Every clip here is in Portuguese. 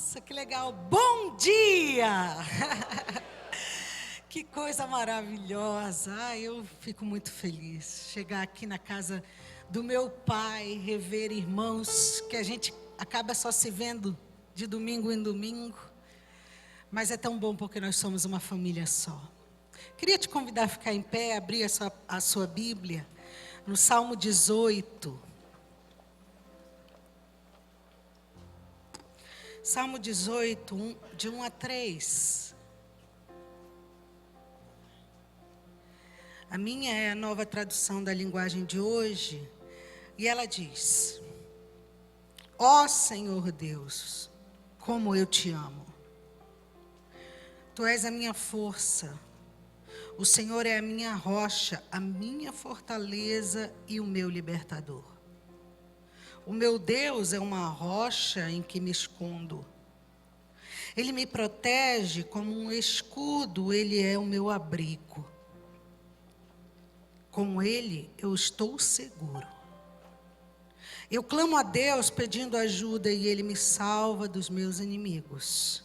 Nossa, que legal. Bom dia! Que coisa maravilhosa. Eu fico muito feliz. Chegar aqui na casa do meu pai, rever irmãos que a gente acaba só se vendo de domingo em domingo. Mas é tão bom porque nós somos uma família só. Queria te convidar a ficar em pé, abrir a sua Bíblia no Salmo 18. Salmo 18, de 1 a 3. A minha é a nova tradução da linguagem de hoje. E ela diz: Ó Senhor Deus, como eu te amo. Tu és a minha força. O Senhor é a minha rocha, a minha fortaleza e o meu libertador. O meu Deus é uma rocha em que me escondo. Ele me protege como um escudo, Ele é o meu abrigo. Com Ele eu estou seguro. Eu clamo a Deus pedindo ajuda e Ele me salva dos meus inimigos.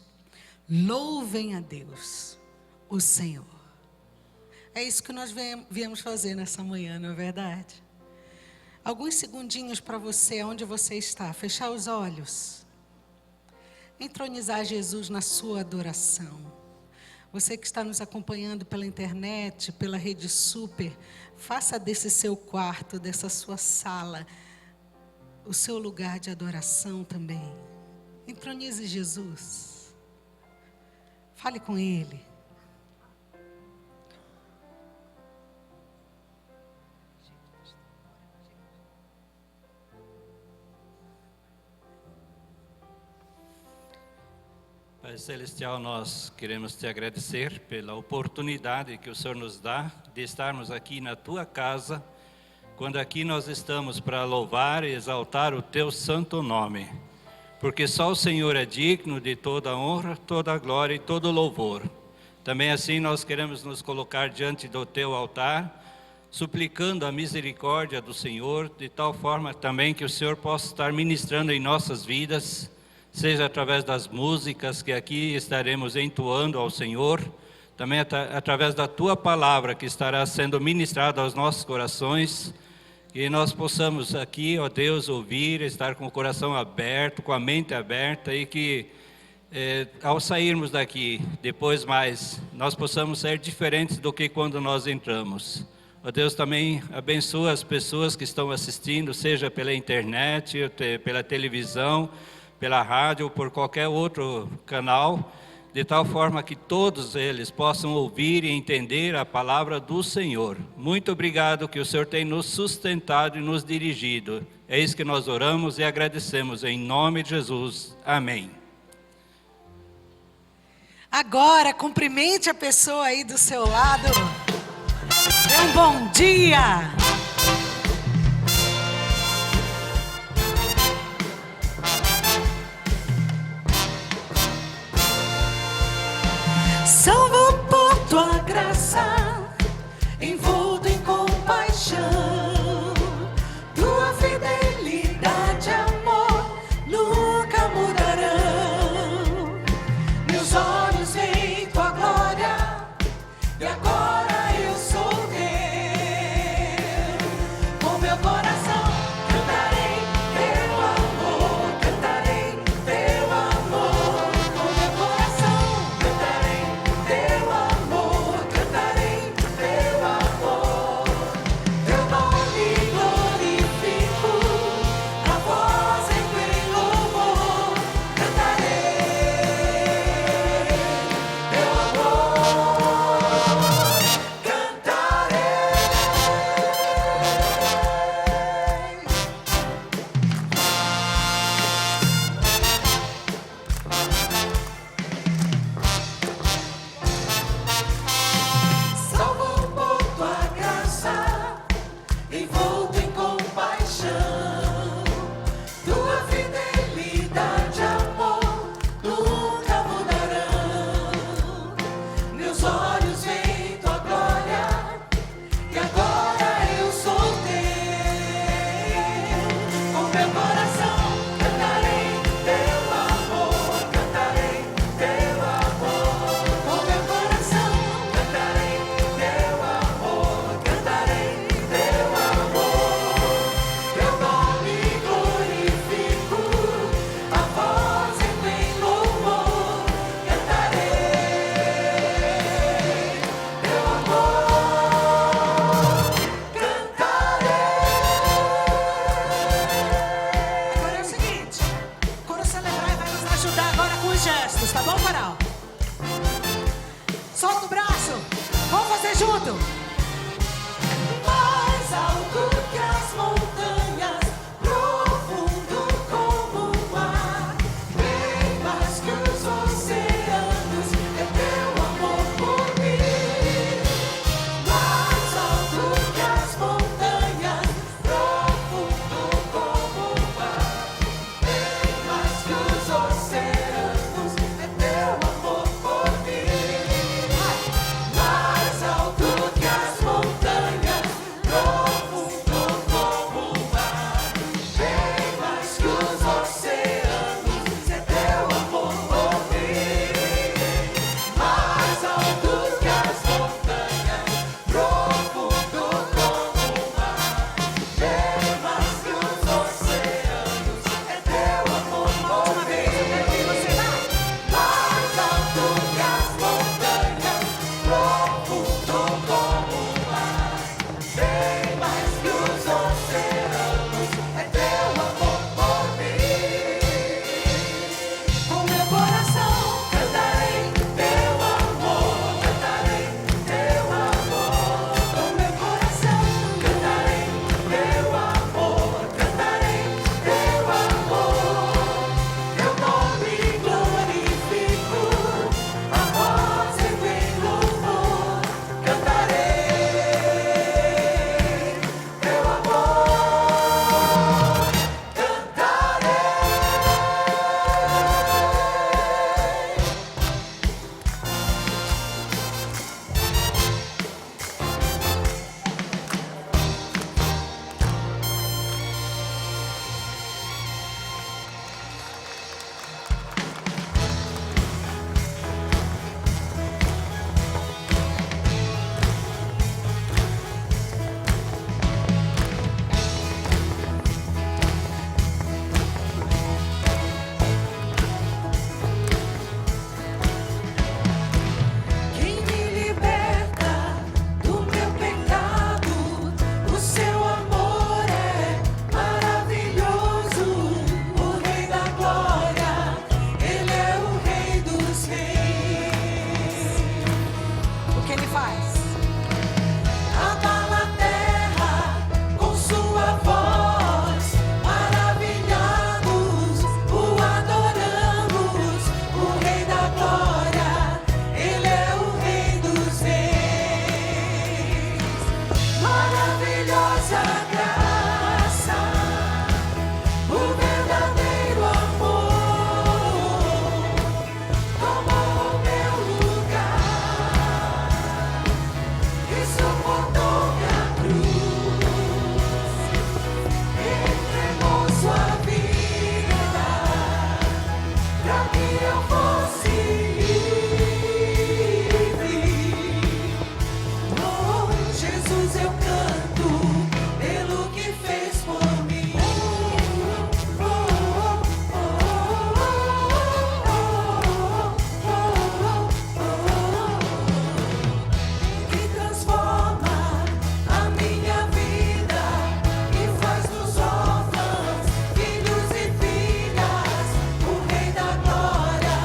Louvem a Deus, o Senhor. É isso que nós viemos fazer nessa manhã, não é verdade? Alguns segundinhos para você, onde você está, fechar os olhos. Entronizar Jesus na sua adoração. Você que está nos acompanhando pela internet, pela Rede Super, faça desse seu quarto, dessa sua sala, o seu lugar de adoração também. Entronize Jesus. Fale com Ele. Pai Celestial, nós queremos te agradecer pela oportunidade que o Senhor nos dá de estarmos aqui na tua casa, quando aqui nós estamos para louvar e exaltar o teu santo nome, porque só o Senhor é digno de toda a honra, toda a glória e todo o louvor. Também assim nós queremos nos colocar diante do teu altar, suplicando a misericórdia do Senhor, de tal forma também que o Senhor possa estar ministrando em nossas vidas, seja através das músicas que aqui estaremos entoando ao Senhor, também através da Tua Palavra que estará sendo ministrada aos nossos corações, que nós possamos aqui, ó Deus, ouvir, estar com o coração aberto, com a mente aberta e que ao sairmos daqui, depois mais, nós possamos ser diferentes do que quando nós entramos. Ó Deus, também abençoa as pessoas que estão assistindo, seja pela internet, pela televisão, pela rádio ou por qualquer outro canal, de tal forma que todos eles possam ouvir e entender a palavra do Senhor. Muito obrigado que o Senhor tem nos sustentado e nos dirigido. É isso que nós oramos e agradecemos em nome de Jesus. Amém. Agora, cumprimente a pessoa aí do seu lado. Dê um bom dia. Salvo por tua graça, envolto em compaixão, tua fidelidade e amor nunca mudarão. Meus olhos veem tua glória e agora eu sou teu. Com meu coração cantarei teu amor, cantarei teu amor. Com meu coração cantarei teu amor, cantarei teu amor. Teu nome gestos, tá bom, Coral? Solta o braço. Vamos fazer junto. Mais alto que as montanhas, profundo como o mar, bem mais que os oceanos, é teu amor por mim. Mais alto que as montanhas, profundo como o mar, bem mais que os oceanos, é teu amor por mim. Mais alto que as montanhas, profundo como o mar, bem mais que os oceanos, é teu amor por mim. Mais alto que as montanhas, profundo como o mar, bem mais que os oceanos, é teu amor por mim. Mais alto que as montanhas, profundo como o mar, bem mais que os oceanos, é teu amor por mim. Com meu coração cantarei teu amor, cantarei teu amor. Com meu coração cantarei teu amor, cantarei teu amor. Teu nome glorifico, a voz eu em louvor, cantarei teu amor, cantarei. Quem me liberta do meu pecado, o seu amor é maravilhoso. O Rei da Glória, Ele é o Rei dos Reis. O que ele faz? Abala a terra com sua voz, maravilhados o adoramos. O Rei da Glória, Ele é o Rei dos Reis. Maravilhosa graça, o verdadeiro amor tomou meu lugar e suportou minha cruz, entregou sua vida para que eu fosse livre. Oh, Jesus, eu canto pelo que fez por mim. Que transforma a minha vida e faz-nos órfãos, filhos e filhas. O Rei da Glória,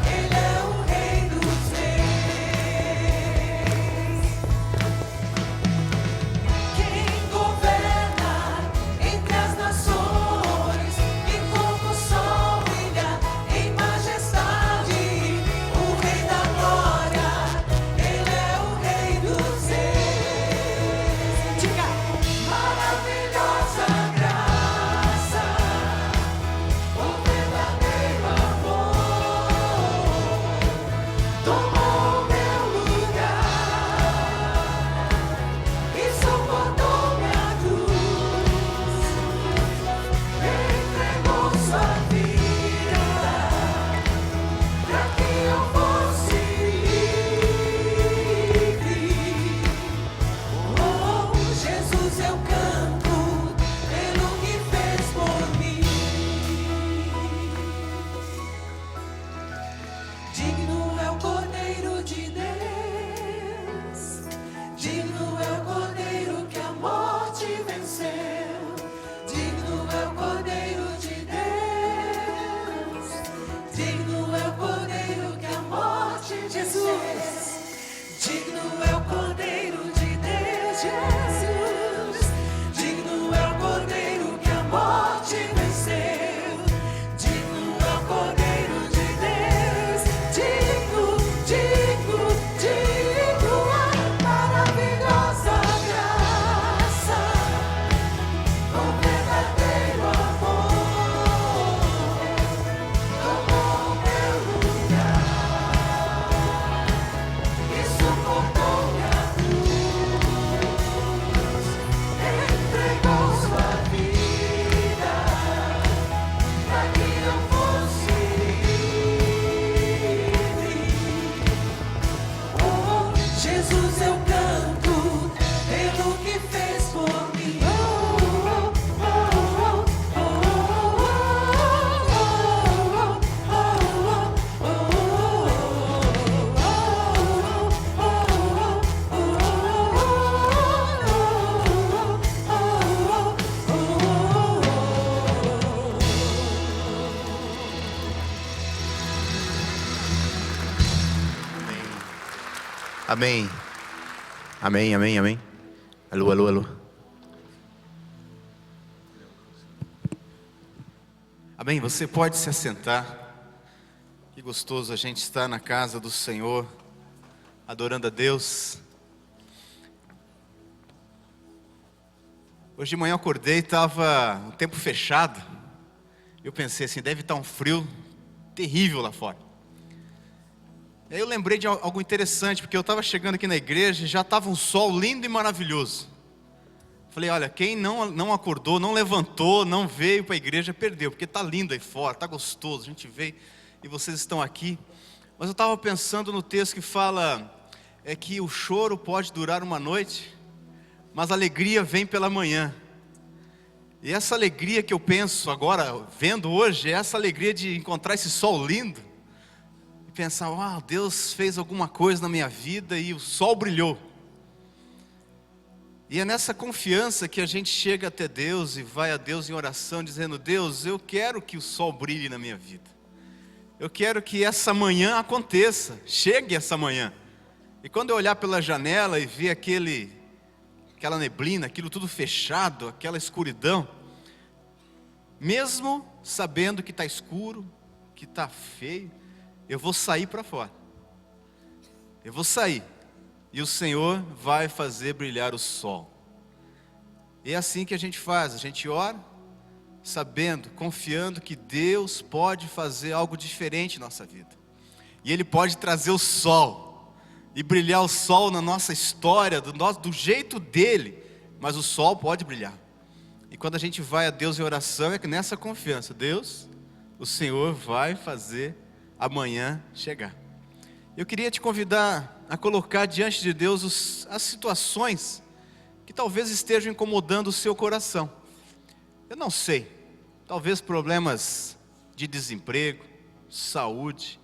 Ele é o Rei dos Reis. Quem governa entre as nações e como o sol brilha em majestade. O Rei da Glória, Ele é o Rei dos Reis. Diga: maravilhosa graça, o verdadeiro amor tomou meu lugar e suportou minha cruz, entregou sua vida para que eu fosse livre. Oh, Jesus, eu canto pelo que fez por mim. Digno é o Cordeiro de Deus, digno é o Cordeiro que a morte venceu. Digno é o Cordeiro de Deus, digno é o Amém. Amém, amém, amém. Alô, alô, alô. Amém, você pode se assentar. Que gostoso a gente estar na casa do Senhor, adorando a Deus. Hoje de manhã eu acordei e estava um tempo fechado. Eu pensei assim, deve estar um frio terrível lá fora. Aí eu lembrei de algo interessante, porque eu estava chegando aqui na igreja e já estava um sol lindo e maravilhoso. Falei, olha, quem não acordou, não levantou, não veio para a igreja, perdeu, porque está lindo aí fora, está gostoso, a gente veio e vocês estão aqui. Mas eu estava pensando no texto que fala que o choro pode durar uma noite, mas a alegria vem pela manhã. E essa alegria que eu penso agora, vendo hoje, é essa alegria de encontrar esse sol lindo. E pensar, uau, Deus fez alguma coisa na minha vida e o sol brilhou. E é nessa confiança que a gente chega até Deus e vai a Deus em oração, dizendo, Deus, eu quero que o sol brilhe na minha vida. Eu quero que essa manhã aconteça, chegue essa manhã. E quando eu olhar pela janela e ver aquela neblina, aquilo tudo fechado, aquela escuridão, mesmo sabendo que está escuro, que está feio, eu vou sair para fora. Eu vou sair. E o Senhor vai fazer brilhar o sol. E é assim que a gente faz, a gente ora, sabendo, confiando que Deus pode fazer algo diferente na nossa vida. E Ele pode trazer o sol, e brilhar o sol na nossa história, do jeito dEle, mas o sol pode brilhar. E quando a gente vai a Deus em oração, é que nessa confiança, Deus, o Senhor vai fazer amanhã chegar. Eu queria te convidar a colocar diante de Deus as situações que talvez estejam incomodando o seu coração. Eu não sei, talvez problemas de desemprego, saúde.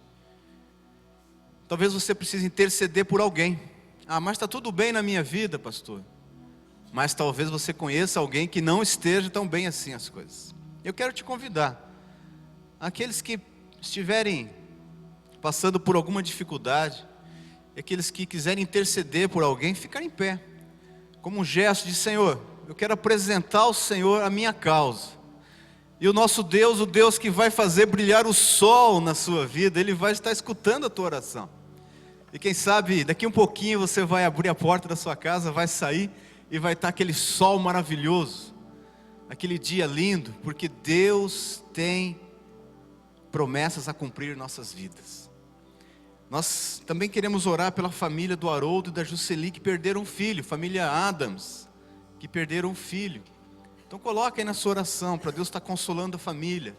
Talvez você precise interceder por alguém. Ah, mas está tudo bem na minha vida, pastor. Mas talvez você conheça alguém que não esteja tão bem assim as coisas. Eu quero te convidar, aqueles que estiverem passando por alguma dificuldade, e aqueles que quiserem interceder por alguém, ficar em pé, como um gesto de Senhor, eu quero apresentar ao Senhor a minha causa. E o nosso Deus, o Deus que vai fazer brilhar o sol na sua vida, Ele vai estar escutando a tua oração. E quem sabe, daqui um pouquinho você vai abrir a porta da sua casa, vai sair e vai estar aquele sol maravilhoso, aquele dia lindo, porque Deus tem promessas a cumprir em nossas vidas. Nós também queremos orar pela família do Haroldo e da Jusceli que perderam um filho, família Adams, que perderam um filho. Então coloca aí na sua oração, para Deus estar consolando a família.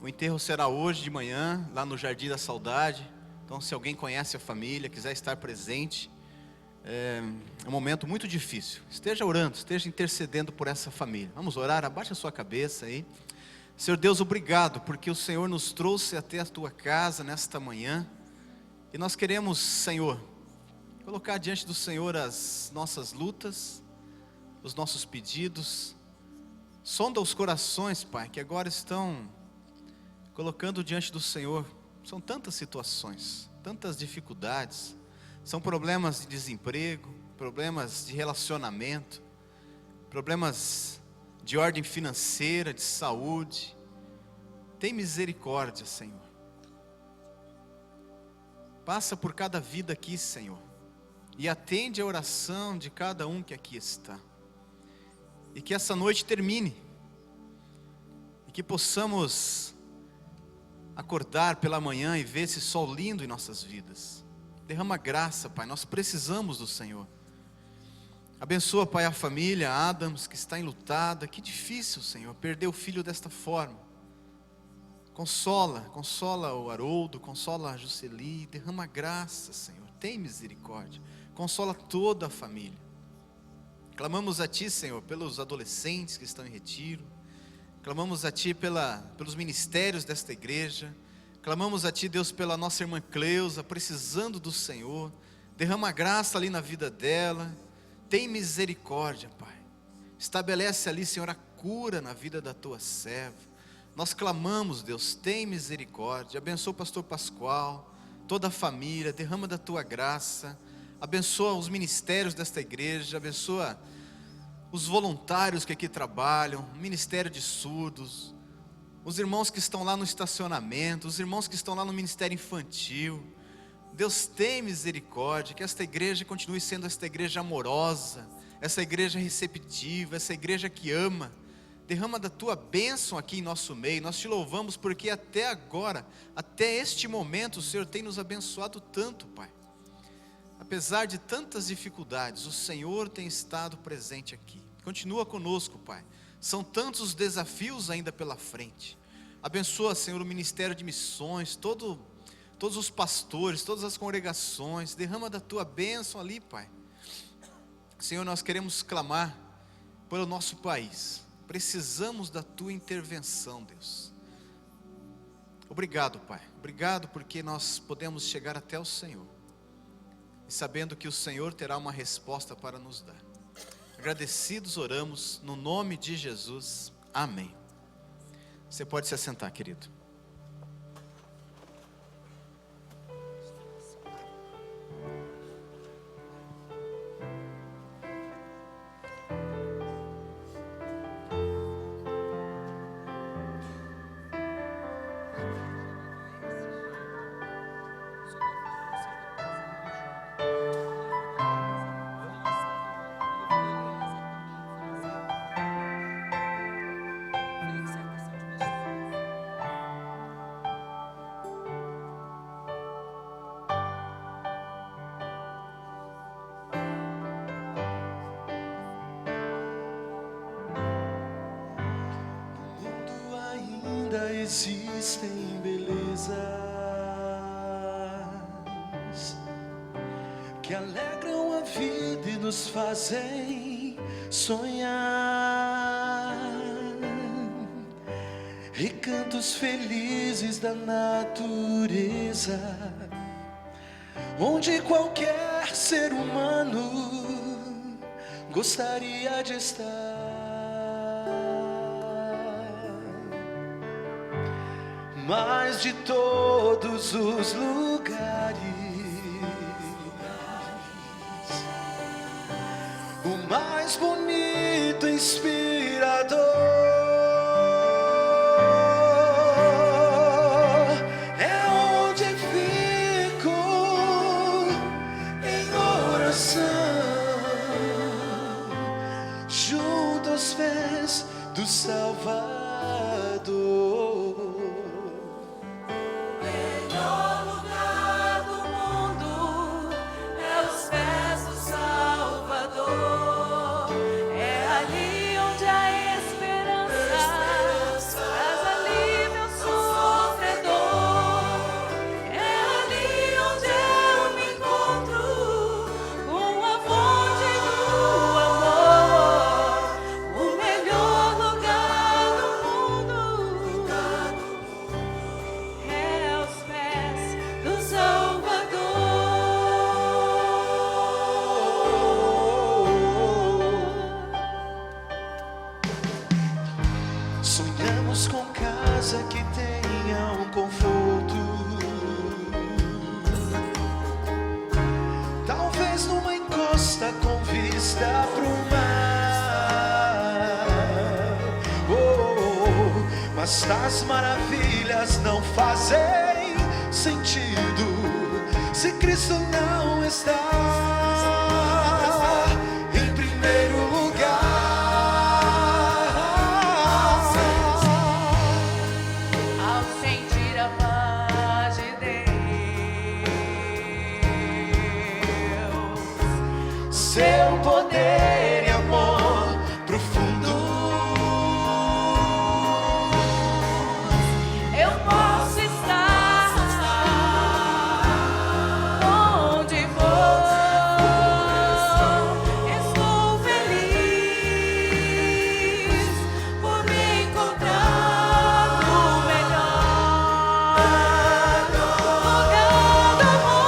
O enterro será hoje de manhã, lá no Jardim da Saudade. Então se alguém conhece a família, quiser estar presente, é um momento muito difícil. Esteja orando, esteja intercedendo por essa família. Vamos orar, abaixa a sua cabeça aí. Senhor Deus, obrigado, porque o Senhor nos trouxe até a Tua casa nesta manhã. E nós queremos, Senhor, colocar diante do Senhor as nossas lutas, os nossos pedidos. Sonda os corações, Pai, que agora estão colocando diante do Senhor. São tantas situações, tantas dificuldades. São problemas de desemprego, problemas de relacionamento, problemas de ordem financeira, de saúde. Tem misericórdia, Senhor. Passa por cada vida aqui, Senhor, e atende a oração de cada um que aqui está. E que essa noite termine, e que possamos acordar pela manhã e ver esse sol lindo em nossas vidas. Derrama graça, Pai, nós precisamos do Senhor. Abençoa, Pai, a família Adams, que está enlutada. Que difícil, Senhor, perder o filho desta forma. Consola o Haroldo, consola a Jusceli. Derrama graça, Senhor, tem misericórdia. Consola toda a família. Clamamos a Ti, Senhor, pelos adolescentes que estão em retiro. Clamamos a Ti pelos ministérios desta igreja. Clamamos a Ti, Deus, pela nossa irmã Cleusa, precisando do Senhor. Derrama graça ali na vida dela. Tem misericórdia, Pai. Estabelece ali, Senhor, a cura na vida da Tua serva. Nós clamamos, Deus, tem misericórdia. Abençoa o pastor Pascoal, toda a família, derrama da tua graça, abençoa os ministérios desta igreja, abençoa os voluntários que aqui trabalham, o ministério de surdos, os irmãos que estão lá no estacionamento, os irmãos que estão lá no ministério infantil. Deus, tem misericórdia, que esta igreja continue sendo esta igreja amorosa, essa igreja receptiva, essa igreja que ama. Derrama da tua bênção aqui em nosso meio. Nós te louvamos porque até agora, até este momento, o Senhor tem nos abençoado tanto, Pai. Apesar de tantas dificuldades, o Senhor tem estado presente aqui. Continua conosco, Pai. São tantos os desafios ainda pela frente. Abençoa, Senhor, o ministério de missões, todos os pastores, todas as congregações. Derrama da tua bênção ali, Pai. Senhor, nós queremos clamar pelo nosso país. Precisamos da tua intervenção, Deus. Obrigado, Pai. Obrigado porque nós podemos chegar até o Senhor, e sabendo que o Senhor terá uma resposta para nos dar. Agradecidos oramos no nome de Jesus. Amém. Você pode se assentar, querido. Existem belezas que alegram a vida e nos fazem sonhar, recantos felizes da natureza, onde qualquer ser humano gostaria de estar. Mas de todos os lugares, o mais bonito e inspirador é onde fico em oração, junto aos pés do Salvador. Sonhamos com casa que tenha um conforto, talvez numa encosta com vista pro mar. Mas as maravilhas não fazem sentido se Cristo não está em primeiro lugar. Seu poder e amor profundo, eu posso estar onde for. Estou feliz por me encontrar no melhor lugar do mundo.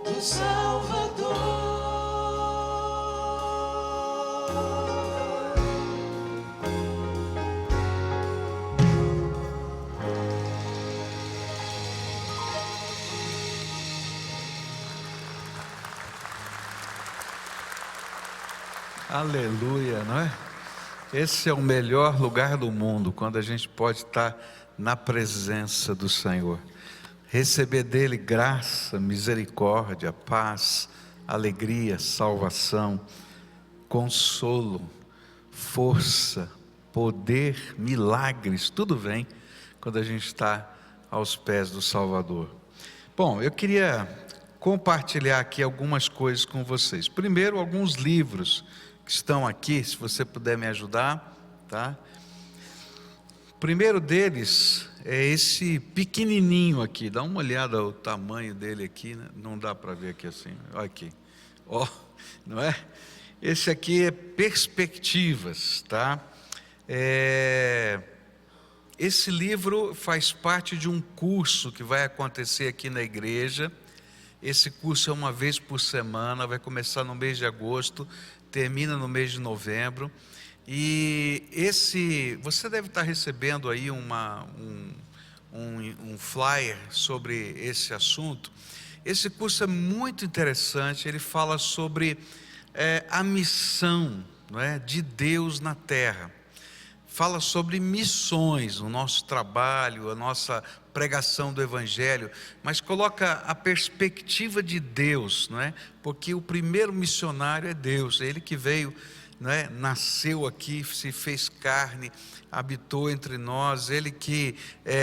do Salvador. Aleluia, não é? Esse é o melhor lugar do mundo, quando a gente pode estar na presença do Senhor, receber dele graça, misericórdia, paz, alegria, salvação, consolo, força, poder, milagres, tudo vem quando a gente está aos pés do Salvador. Bom, eu queria compartilhar aqui algumas coisas com vocês. Primeiro, alguns livros que estão aqui, se você puder me ajudar, tá? O primeiro deles é esse pequenininho aqui. Dá uma olhada o tamanho dele aqui, né? Não dá para ver aqui assim. Olha aqui, ó, não é? Esse aqui é Perspectivas, tá? Esse livro faz parte de um curso que vai acontecer aqui na igreja. Esse curso é uma vez por semana, vai começar no mês de agosto, termina no mês de novembro. E você deve estar recebendo aí um flyer sobre esse assunto. Esse curso é muito interessante, ele fala sobre a missão, não é, de Deus na terra. Fala sobre missões, o nosso trabalho, a nossa pregação do Evangelho, mas coloca a perspectiva de Deus, não é? Porque o primeiro missionário é Deus, é Ele que veio, não é? Nasceu aqui, se fez carne, habitou entre nós, Ele que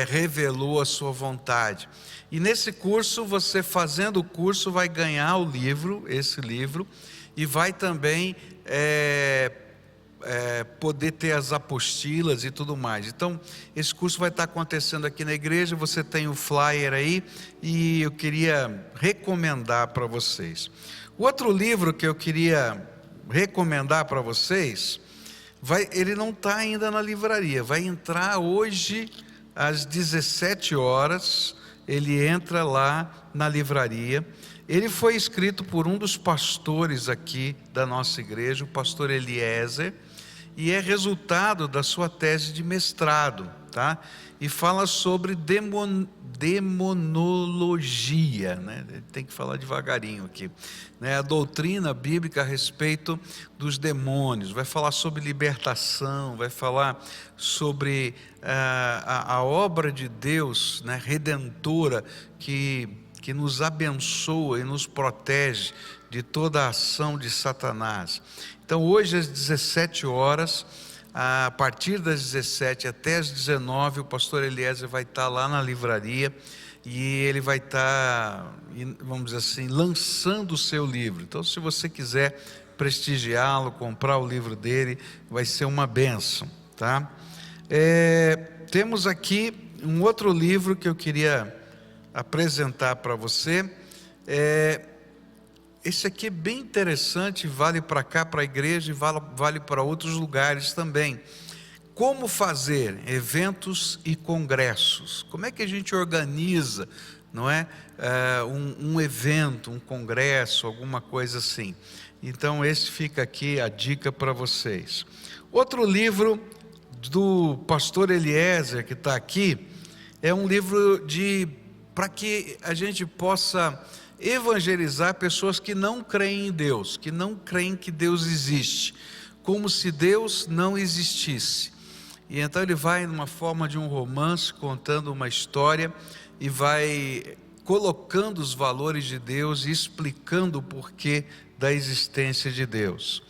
revelou a sua vontade. E nesse curso, você fazendo o curso vai ganhar o livro, esse livro, e vai também poder ter as apostilas e tudo mais. Então, esse curso vai estar acontecendo aqui na igreja, você tem o flyer aí, e eu queria recomendar para vocês. O outro livro que eu queria recomendar para vocês, ele não está ainda na livraria, vai entrar hoje às 17 horas, ele entra lá na livraria. Ele foi escrito por um dos pastores aqui da nossa igreja, o pastor Eliezer, e é resultado da sua tese de mestrado, tá? E fala sobre demonologia, né? Tem que falar devagarinho aqui, né? A doutrina bíblica a respeito dos demônios, vai falar sobre libertação, vai falar sobre a obra de Deus, né? Redentora, que nos abençoa e nos protege de toda a ação de Satanás. Então hoje às 17 horas, a partir das 17 até as 19, o pastor Eliezer vai estar lá na livraria e ele vai estar, vamos dizer assim, lançando o seu livro. Então se você quiser prestigiá-lo, comprar o livro dele, vai ser uma bênção, tá? Temos aqui um outro livro que eu queria apresentar para você. Esse aqui é bem interessante, vale para cá, para a igreja, e vale para outros lugares também. Como fazer eventos e congressos? Como é que a gente organiza, não é? Um evento, um congresso, alguma coisa assim. Então esse fica aqui a dica para vocês. Outro livro do pastor Eliezer, que está aqui, é um livro para que a gente possa evangelizar pessoas que não creem em Deus, que não creem que Deus existe, como se Deus não existisse. E então ele vai numa forma de um romance, contando uma história, e vai colocando os valores de Deus e explicando o porquê da existência de Deus.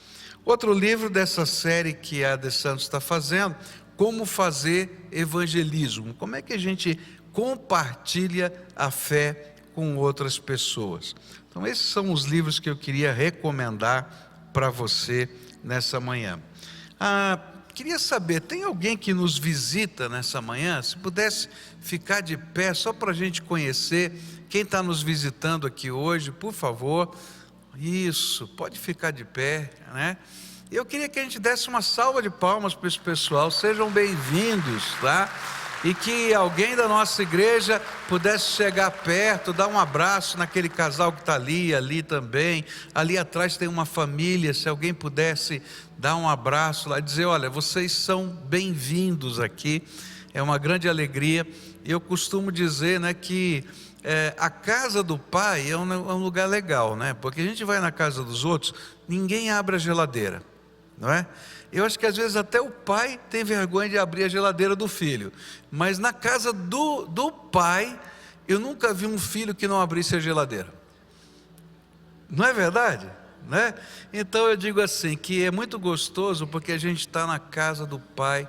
Outro livro dessa série que a De Santos está fazendo, Como Fazer Evangelismo. Como é que a gente compartilha a fé com outras pessoas. Então esses são os livros que eu queria recomendar para você nessa manhã. Queria saber, tem alguém que nos visita nessa manhã? Se pudesse ficar de pé só para a gente conhecer quem está nos visitando aqui hoje, por favor. Isso, pode ficar de pé, né? Eu queria que a gente desse uma salva de palmas para esse pessoal. Sejam bem-vindos, tá? e que alguém da nossa igreja pudesse chegar perto, dar um abraço naquele casal que está ali também. Ali atrás tem uma família, se alguém pudesse dar um abraço lá, dizer: olha, vocês são bem-vindos aqui, é uma grande alegria. Eu costumo dizer, né, que a casa do pai é um lugar legal, né? Porque a gente vai na casa dos outros, ninguém abre a geladeira, não é? Eu acho que às vezes até o pai tem vergonha de abrir a geladeira do filho, mas na casa do pai, eu nunca vi um filho que não abrisse a geladeira. Não é verdade? Né? Então eu digo assim, que é muito gostoso, porque a gente está na casa do Pai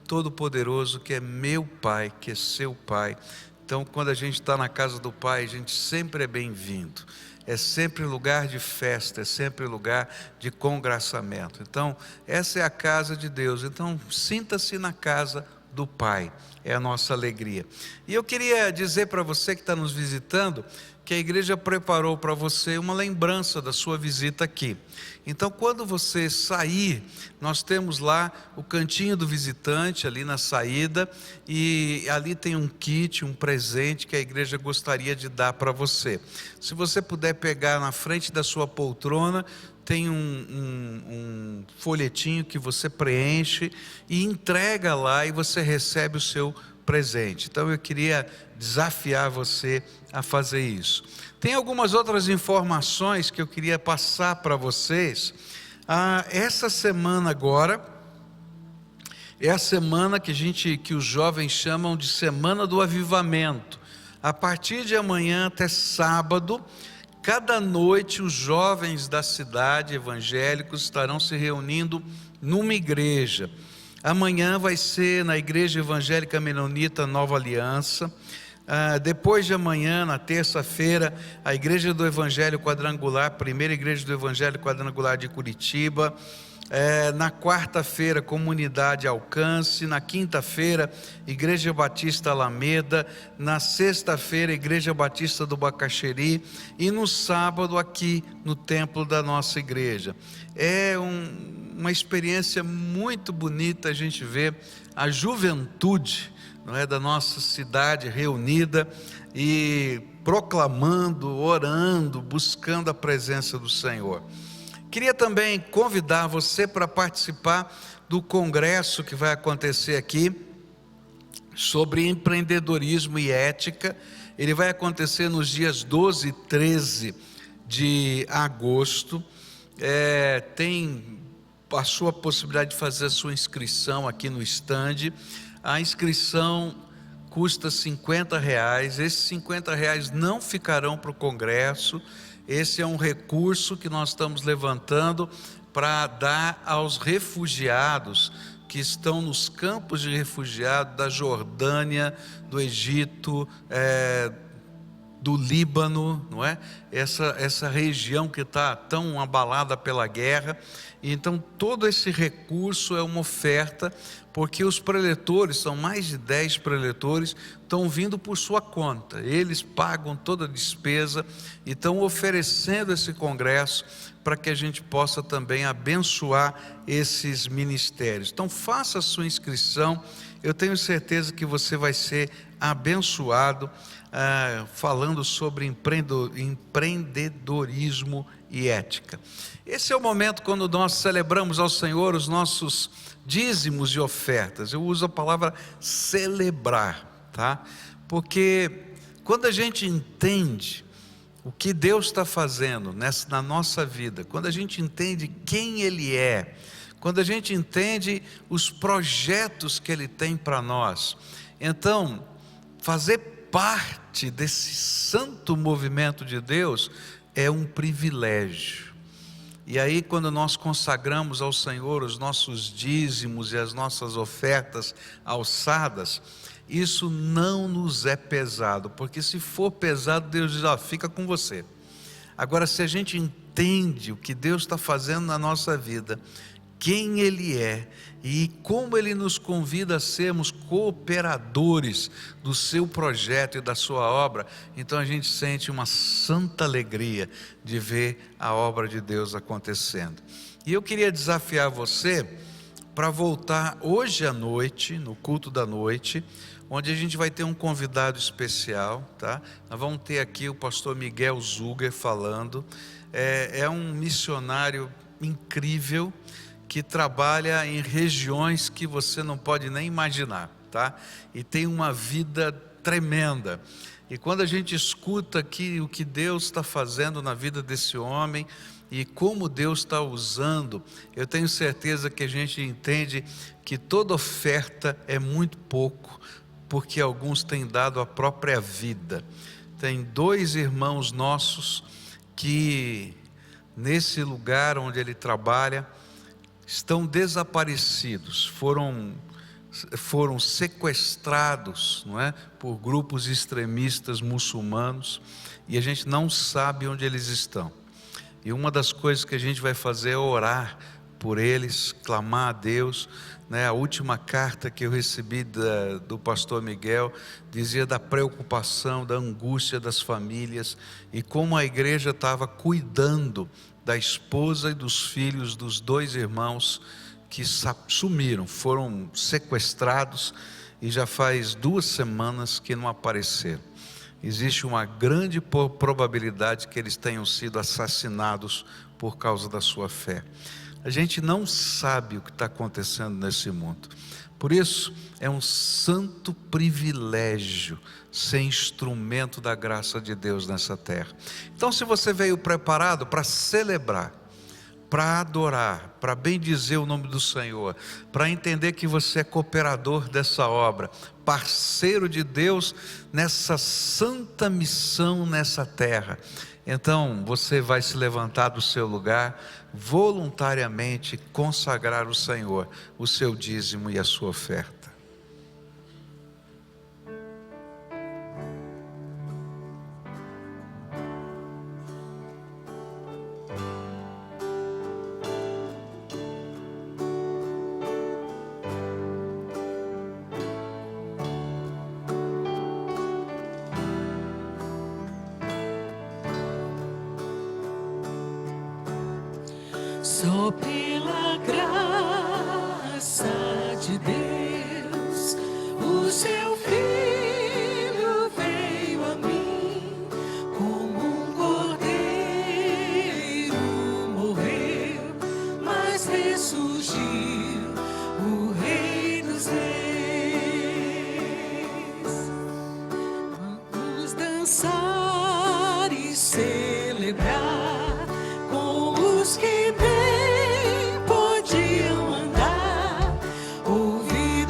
Todo-Poderoso, que é meu Pai, que é seu Pai. Então, quando a gente está na casa do Pai, a gente sempre é bem-vindo. É sempre lugar de festa, é sempre lugar de congraçamento. Então, essa é a casa de Deus. Então, sinta-se na casa do Pai, é a nossa alegria. E eu queria dizer para você que está nos visitando, que a igreja preparou para você uma lembrança da sua visita aqui. Então, quando você sair, nós temos lá o cantinho do visitante, ali na saída, e ali tem um kit, um presente que a igreja gostaria de dar para você. Se você puder pegar na frente da sua poltrona, tem um folhetinho que você preenche e entrega lá, e você recebe o seu presente. Então eu queria desafiar você a fazer isso. Tem algumas outras informações que eu queria passar para vocês. Essa semana agora é a semana que os jovens chamam de Semana do Avivamento. A partir de amanhã até sábado, cada noite os jovens da cidade, evangélicos, estarão se reunindo numa igreja. Amanhã vai ser na Igreja Evangélica Menonita Nova Aliança. Depois de amanhã, na terça-feira, a Igreja do Evangelho Quadrangular, primeira Igreja do Evangelho Quadrangular de Curitiba. Na quarta-feira, Comunidade Alcance. Na quinta-feira, Igreja Batista Alameda. Na sexta-feira, Igreja Batista do Bacaxeri. E no sábado, aqui no templo da nossa igreja. É uma experiência muito bonita a gente ver a juventude, não é, da nossa cidade reunida e proclamando, orando, buscando a presença do Senhor. Queria também convidar você para participar do congresso que vai acontecer aqui sobre empreendedorismo e ética. Ele vai acontecer nos dias 12 e 13 de agosto. Tem a sua possibilidade de fazer a sua inscrição aqui no stand. A inscrição custa R$50. Esses R$50 não ficarão para o congresso. Esse é um recurso que nós estamos levantando para dar aos refugiados que estão nos campos de refugiados da Jordânia, do Egito, do Líbano, não é? Essa região que está tão abalada pela guerra. Então todo esse recurso é uma oferta, porque os preletores, são mais de 10 preletores, estão vindo por sua conta. Eles pagam toda a despesa e estão oferecendo esse congresso para que a gente possa também abençoar esses ministérios. Então faça a sua inscrição, eu tenho certeza que você vai ser abençoado, falando sobre empreendedorismo e ética. Esse é o momento quando nós celebramos ao Senhor os nossos dízimos e ofertas. Eu uso a palavra celebrar, tá? Porque quando a gente entende o que Deus está fazendo na nossa vida, quando a gente entende quem Ele é, quando a gente entende os projetos que Ele tem para nós, então fazer parte desse santo movimento de Deus é um privilégio. E aí, quando nós consagramos ao Senhor os nossos dízimos e as nossas ofertas alçadas, isso não nos é pesado, porque se for pesado, Deus diz: fica com você. Agora, se a gente entende o que Deus está fazendo na nossa vida, quem Ele é e como Ele nos convida a sermos cooperadores do seu projeto e da sua obra, então a gente sente uma santa alegria de ver a obra de Deus acontecendo. E eu queria desafiar você para voltar hoje à noite, no culto da noite, onde a gente vai ter um convidado especial, tá? Nós vamos ter aqui o pastor Miguel Zuger falando. É um missionário incrível que trabalha em regiões que você não pode nem imaginar, tá? E tem uma vida tremenda. E quando a gente escuta aqui o que Deus está fazendo na vida desse homem e como Deus está usando, eu tenho certeza que a gente entende que toda oferta é muito pouco, porque alguns têm dado a própria vida. Tem 2 irmãos nossos que nesse lugar onde ele trabalha estão desaparecidos, foram sequestrados, não é, por grupos extremistas muçulmanos, e a gente não sabe onde eles estão. E uma das coisas que a gente vai fazer é orar por eles, clamar a Deus, né? A última carta que eu recebi do pastor Miguel dizia da preocupação, da angústia das famílias e como a igreja estava cuidando da esposa e dos filhos dos 2 irmãos que sumiram, foram sequestrados e já faz 2 semanas que não apareceram. Existe uma grande probabilidade que eles tenham sido assassinados por causa da sua fé. A gente não sabe o que está acontecendo nesse mundo. Por isso, é um santo privilégio ser instrumento da graça de Deus nessa terra. Então, se você veio preparado para celebrar, para adorar, para bendizer o nome do Senhor, para entender que você é cooperador dessa obra, parceiro de Deus nessa santa missão nessa terra, então você vai se levantar do seu lugar, voluntariamente consagrar ao Senhor o seu dízimo e a sua oferta. Só pela graça de Deus, o seu Filho veio a mim, como um cordeiro morreu, mas ressurgiu o Rei dos Reis. Vamos dançar e celebrar com os que bem podiam andar, ouvir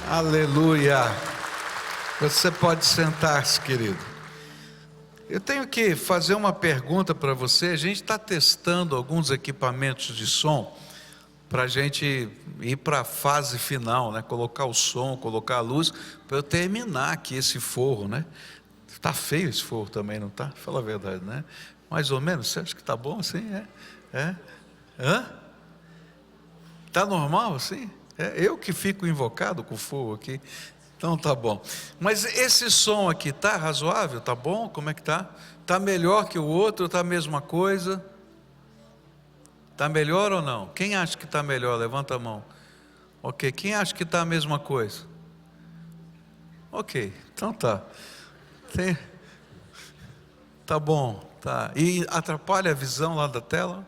Aleluia. Você pode sentar-se, querido. Eu tenho que fazer uma pergunta para você. A gente está testando alguns equipamentos de som para a gente ir para a fase final, né? Colocar o som, colocar a luz, para eu terminar aqui esse forro, né? Está feio esse forro também, não está? Fala a verdade, né? Mais ou menos. Você acha que está bom assim? Hã? Está normal assim? Eu que fico invocado com o forro aqui. Então tá bom. Mas esse som aqui tá razoável? Tá bom? Como é que tá? Tá melhor que o outro? Tá a mesma coisa? Tá melhor ou não? Quem acha que tá melhor? Levanta a mão. Ok. Quem acha que tá a mesma coisa? Ok. Então tá. Tá bom. Tá. E atrapalha a visão lá da tela?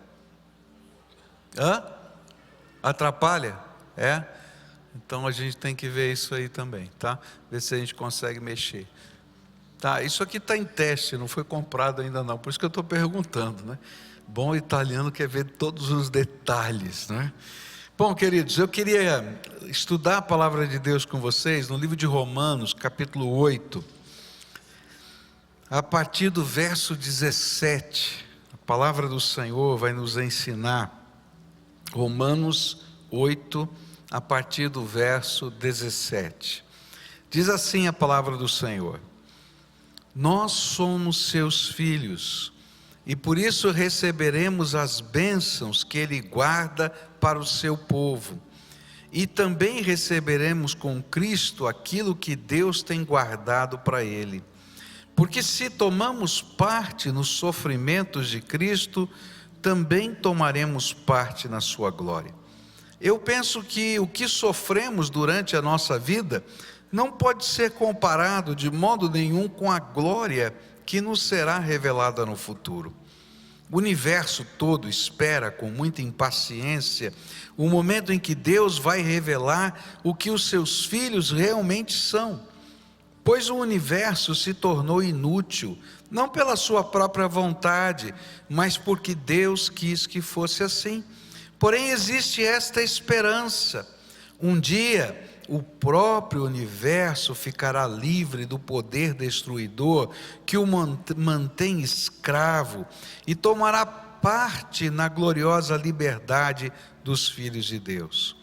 Atrapalha? Então a gente tem que ver isso aí também, tá? Ver se a gente consegue mexer. Tá, isso aqui está em teste, não foi comprado ainda não, por isso que eu estou perguntando, né? Bom italiano quer ver todos os detalhes, né? Bom, queridos, eu queria estudar a palavra de Deus com vocês no livro de Romanos, capítulo 8, a partir do verso 17. A palavra do Senhor vai nos ensinar. Romanos 8, a partir do verso 17. Diz assim a palavra do Senhor: nós somos seus filhos, e por isso receberemos as bênçãos que Ele guarda para o seu povo, e também receberemos com Cristo aquilo que Deus tem guardado para Ele. Porque se tomamos parte nos sofrimentos de Cristo, também tomaremos parte na sua glória. Eu penso que o que sofremos durante a nossa vida não pode ser comparado de modo nenhum com a glória que nos será revelada no futuro. O universo todo espera com muita impaciência o momento em que Deus vai revelar o que os seus filhos realmente são, pois o universo se tornou inútil, não pela sua própria vontade, mas porque Deus quis que fosse assim. Porém existe esta esperança: um dia o próprio universo ficará livre do poder destruidor que o mantém escravo e tomará parte na gloriosa liberdade dos filhos de Deus.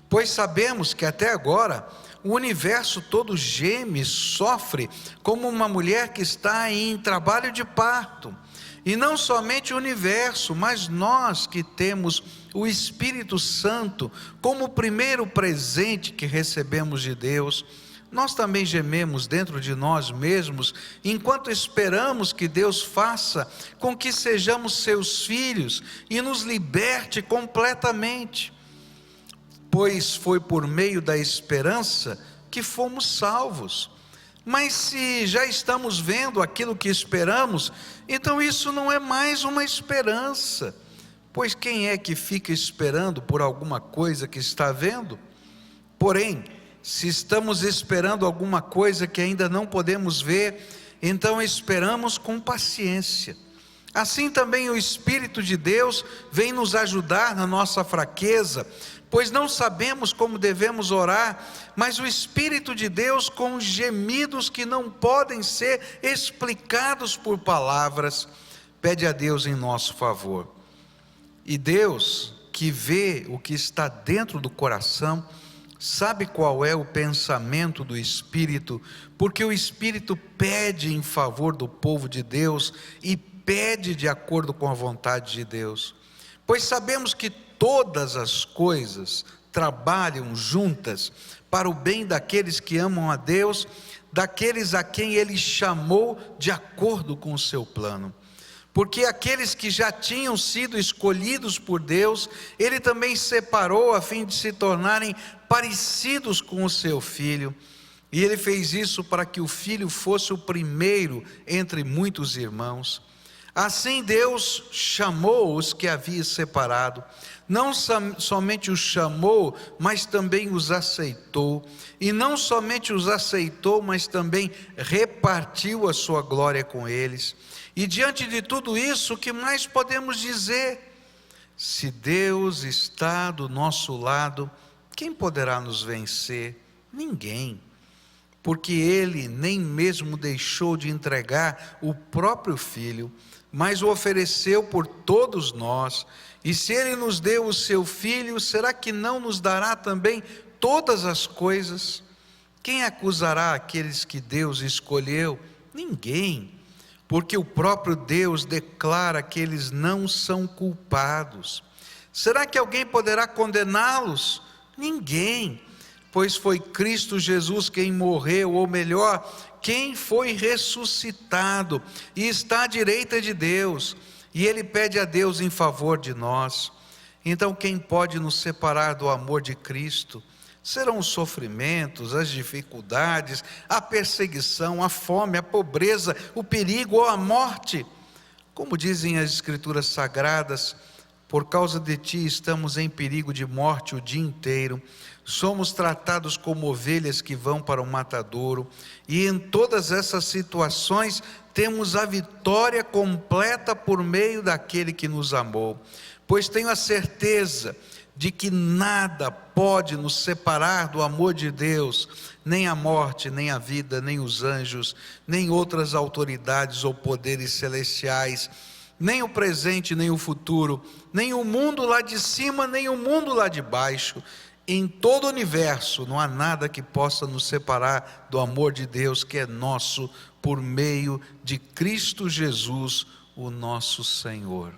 Pois sabemos que até agora o universo todo geme e sofre como uma mulher que está em trabalho de parto. E não somente o universo, mas nós que temos o Espírito Santo como o primeiro presente que recebemos de Deus, nós também gememos dentro de nós mesmos, enquanto esperamos que Deus faça com que sejamos seus filhos e nos liberte completamente. Pois foi por meio da esperança que fomos salvos. Mas se já estamos vendo aquilo que esperamos, então isso não é mais uma esperança. Pois quem é que fica esperando por alguma coisa que está vendo? Porém, se estamos esperando alguma coisa que ainda não podemos ver, então esperamos com paciência. Assim também o Espírito de Deus vem nos ajudar na nossa fraqueza, pois não sabemos como devemos orar, mas o Espírito de Deus, com gemidos que não podem ser explicados por palavras, pede a Deus em nosso favor. E Deus, que vê o que está dentro do coração, sabe qual é o pensamento do Espírito, porque o Espírito pede em favor do povo de Deus e pede de acordo com a vontade de Deus. Pois sabemos que todas as coisas trabalham juntas para o bem daqueles que amam a Deus, daqueles a quem Ele chamou de acordo com o seu plano. Porque aqueles que já tinham sido escolhidos por Deus, Ele também separou a fim de se tornarem parecidos com o seu Filho. E Ele fez isso para que o Filho fosse o primeiro entre muitos irmãos. Assim Deus chamou os que havia separado, não somente os chamou, mas também os aceitou, e não somente os aceitou, mas também repartiu a sua glória com eles. E diante de tudo isso, o que mais podemos dizer? Se Deus está do nosso lado, quem poderá nos vencer? Ninguém. Porque ele nem mesmo deixou de entregar o próprio Filho, mas o ofereceu por todos nós. E se ele nos deu o seu Filho, será que não nos dará também todas as coisas? Quem acusará aqueles que Deus escolheu? Ninguém. Porque o próprio Deus declara que eles não são culpados. Será que alguém poderá condená-los? Ninguém. Pois foi Cristo Jesus quem morreu, ou melhor, quem foi ressuscitado e está à direita de Deus, e ele pede a Deus em favor de nós. Então quem pode nos separar do amor de Cristo? Serão os sofrimentos, as dificuldades, a perseguição, a fome, a pobreza, o perigo ou a morte? Como dizem as Escrituras Sagradas, por causa de ti estamos em perigo de morte o dia inteiro. Somos tratados como ovelhas que vão para o matadouro, e em todas essas situações temos a vitória completa por meio daquele que nos amou. Pois tenho a certeza de que nada pode nos separar do amor de Deus, nem a morte, nem a vida, nem os anjos, nem outras autoridades ou poderes celestiais, nem o presente, nem o futuro, nem o mundo lá de cima, nem o mundo lá de baixo. Em todo o universo não há nada que possa nos separar do amor de Deus que é nosso por meio de Cristo Jesus, o nosso Senhor.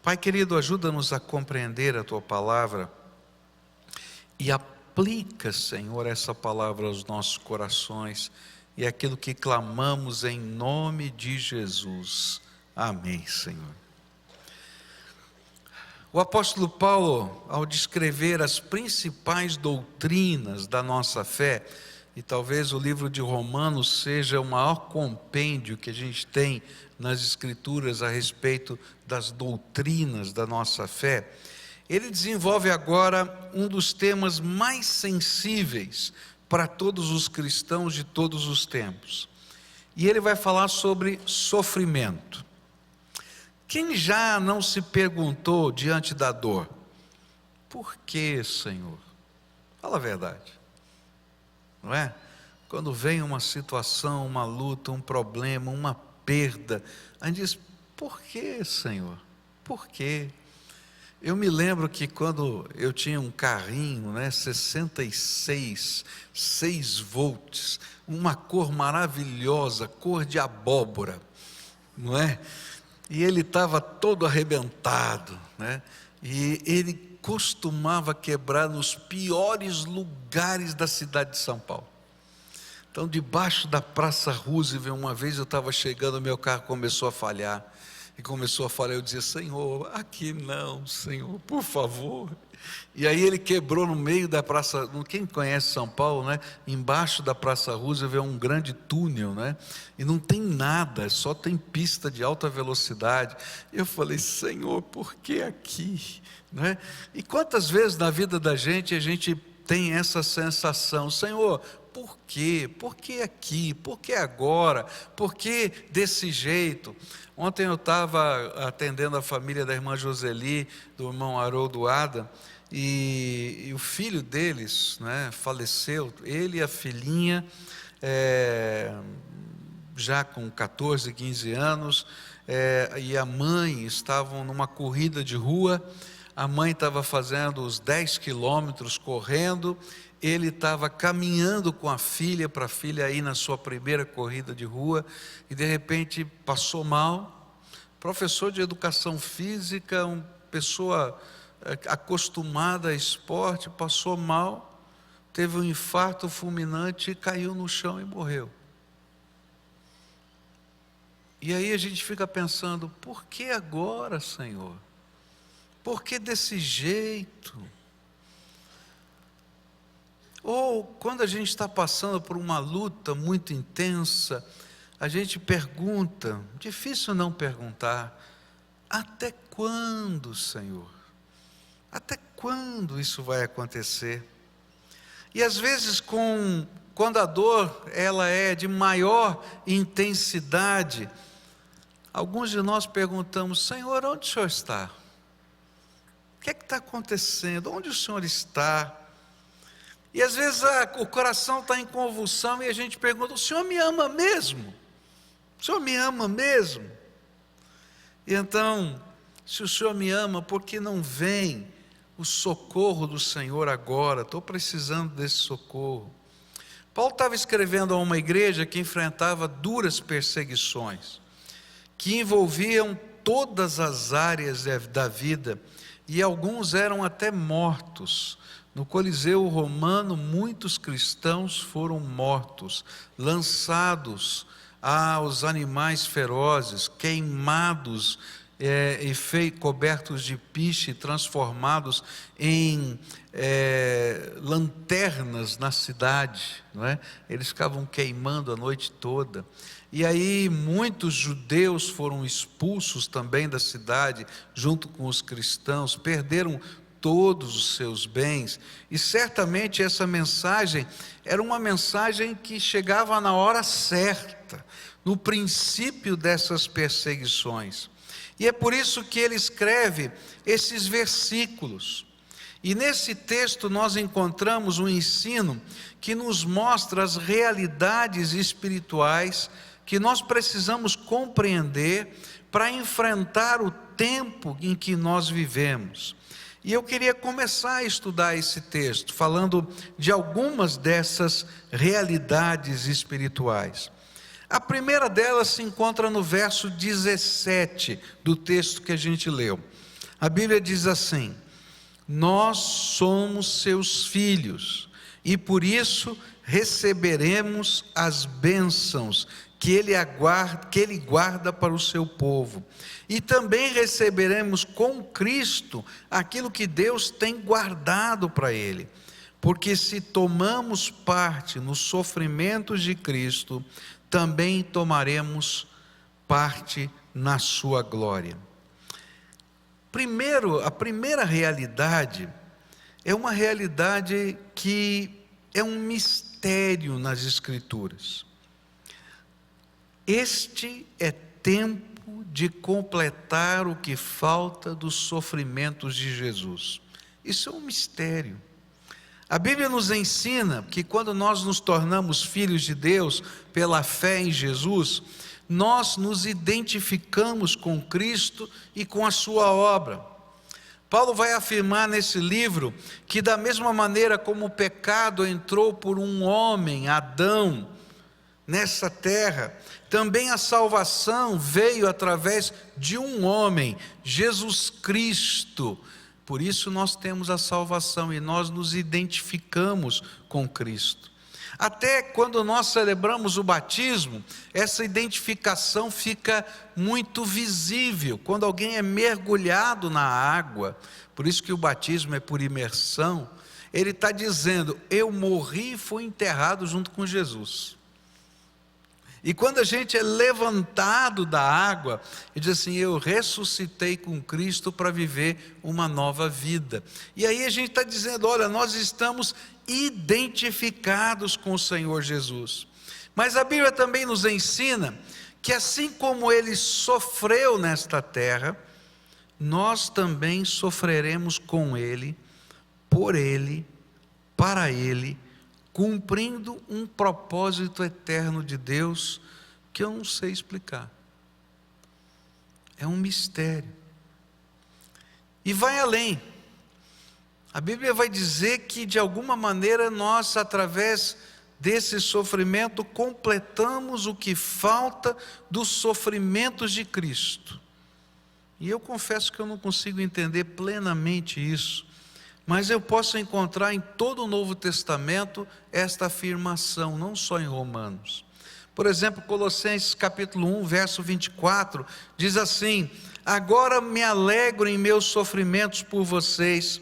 Pai querido, ajuda-nos a compreender a Tua palavra e aplica, Senhor, essa palavra aos nossos corações e aquilo que clamamos em nome de Jesus. Amém, Senhor. O apóstolo Paulo, ao descrever as principais doutrinas da nossa fé, e talvez o livro de Romanos seja o maior compêndio que a gente tem nas Escrituras a respeito das doutrinas da nossa fé, ele desenvolve agora um dos temas mais sensíveis para todos os cristãos de todos os tempos. E ele vai falar sobre sofrimento. Quem já não se perguntou diante da dor, por que, Senhor? Fala a verdade, não é? Quando vem uma situação, uma luta, um problema, uma perda, a gente diz, por que, Senhor? Por quê? Eu me lembro que quando eu tinha um carrinho, 66, 6 volts, uma cor maravilhosa, cor de abóbora, não é? E ele estava todo arrebentado, e ele costumava quebrar nos piores lugares da cidade de São Paulo. Então, debaixo da Praça Roosevelt, uma vez eu estava chegando, meu carro começou a falhar, eu dizia, Senhor, aqui não, Senhor, por favor. E aí ele quebrou no meio da praça, quem conhece São Paulo, embaixo da Praça Roosevelt é um grande túnel, e não tem nada, só tem pista de alta velocidade. Eu falei, Senhor, por que aqui? E quantas vezes na vida da gente a gente tem essa sensação, Senhor, por quê? Por que aqui? Por que agora? Por que desse jeito? Ontem eu estava atendendo a família da irmã Joseli, do irmão Haroldo Ada, e o filho deles faleceu, ele e a filhinha, já com 14, 15 anos, e a mãe estavam numa corrida de rua. A mãe estava fazendo os 10 quilômetros correndo, ele estava caminhando com a filha, para a filha ir na sua primeira corrida de rua, e de repente passou mal. Professor de educação física, uma pessoa acostumada a esporte, passou mal, teve um infarto fulminante e caiu no chão e morreu. E aí a gente fica pensando, por que agora, Senhor? Por que desse jeito? Ou quando a gente está passando por uma luta muito intensa, a gente pergunta, difícil não perguntar, até quando, Senhor? Até quando isso vai acontecer? E às vezes quando a dor ela é de maior intensidade, alguns de nós perguntamos, Senhor, onde o Senhor está? O que é que está acontecendo? Onde o Senhor está? E às vezes o coração está em convulsão e a gente pergunta: o Senhor me ama mesmo? O Senhor me ama mesmo? E então, se o Senhor me ama, por que não vem o socorro do Senhor agora? Estou precisando desse socorro. Paulo estava escrevendo a uma igreja que enfrentava duras perseguições, que envolviam todas as áreas da vida, e alguns eram até mortos. No Coliseu Romano, muitos cristãos foram mortos, lançados aos animais ferozes, queimados cobertos de piche, transformados em lanternas na cidade, não é? Eles ficavam queimando a noite toda. E aí muitos judeus foram expulsos também da cidade, junto com os cristãos, perderam todos os seus bens, e certamente essa mensagem era uma mensagem que chegava na hora certa, no princípio dessas perseguições. E é por isso que ele escreve esses versículos. E nesse texto nós encontramos um ensino que nos mostra as realidades espirituais que nós precisamos compreender para enfrentar o tempo em que nós vivemos. E eu queria começar a estudar esse texto, falando de algumas dessas realidades espirituais. A primeira delas se encontra no verso 17 do texto que a gente leu. A Bíblia diz assim: nós somos seus filhos, e por isso receberemos as bênçãos que ele guarda para o seu povo. E também receberemos com Cristo aquilo que Deus tem guardado para ele. Porque se tomamos parte nos sofrimentos de Cristo, também tomaremos parte na sua glória. Primeiro, a primeira realidade é uma realidade que é um mistério nas Escrituras. Este é tempo de completar o que falta dos sofrimentos de Jesus. Isso é um mistério. A Bíblia nos ensina que quando nós nos tornamos filhos de Deus pela fé em Jesus, nós nos identificamos com Cristo e com a sua obra. Paulo vai afirmar nesse livro que da mesma maneira como o pecado entrou por um homem, Adão, nessa terra, também a salvação veio através de um homem, Jesus Cristo. Por isso nós temos a salvação e nós nos identificamos com Cristo. Até quando nós celebramos o batismo, essa identificação fica muito visível. Quando alguém é mergulhado na água, por isso que o batismo é por imersão, ele está dizendo: eu morri e fui enterrado junto com Jesus. E quando a gente é levantado da água, ele diz assim: eu ressuscitei com Cristo para viver uma nova vida. E aí a gente está dizendo: olha, nós estamos identificados com o Senhor Jesus. Mas a Bíblia também nos ensina que assim como Ele sofreu nesta terra, nós também sofreremos com Ele, por Ele, para Ele, cumprindo um propósito eterno de Deus que eu não sei explicar. É um mistério. E vai além. A Bíblia vai dizer que de alguma maneira nós, através desse sofrimento, completamos o que falta dos sofrimentos de Cristo. E eu confesso que eu não consigo entender plenamente isso. Mas eu posso encontrar em todo o Novo Testamento esta afirmação, não só em Romanos. Por exemplo, Colossenses capítulo 1, verso 24, diz assim: agora me alegro em meus sofrimentos por vocês,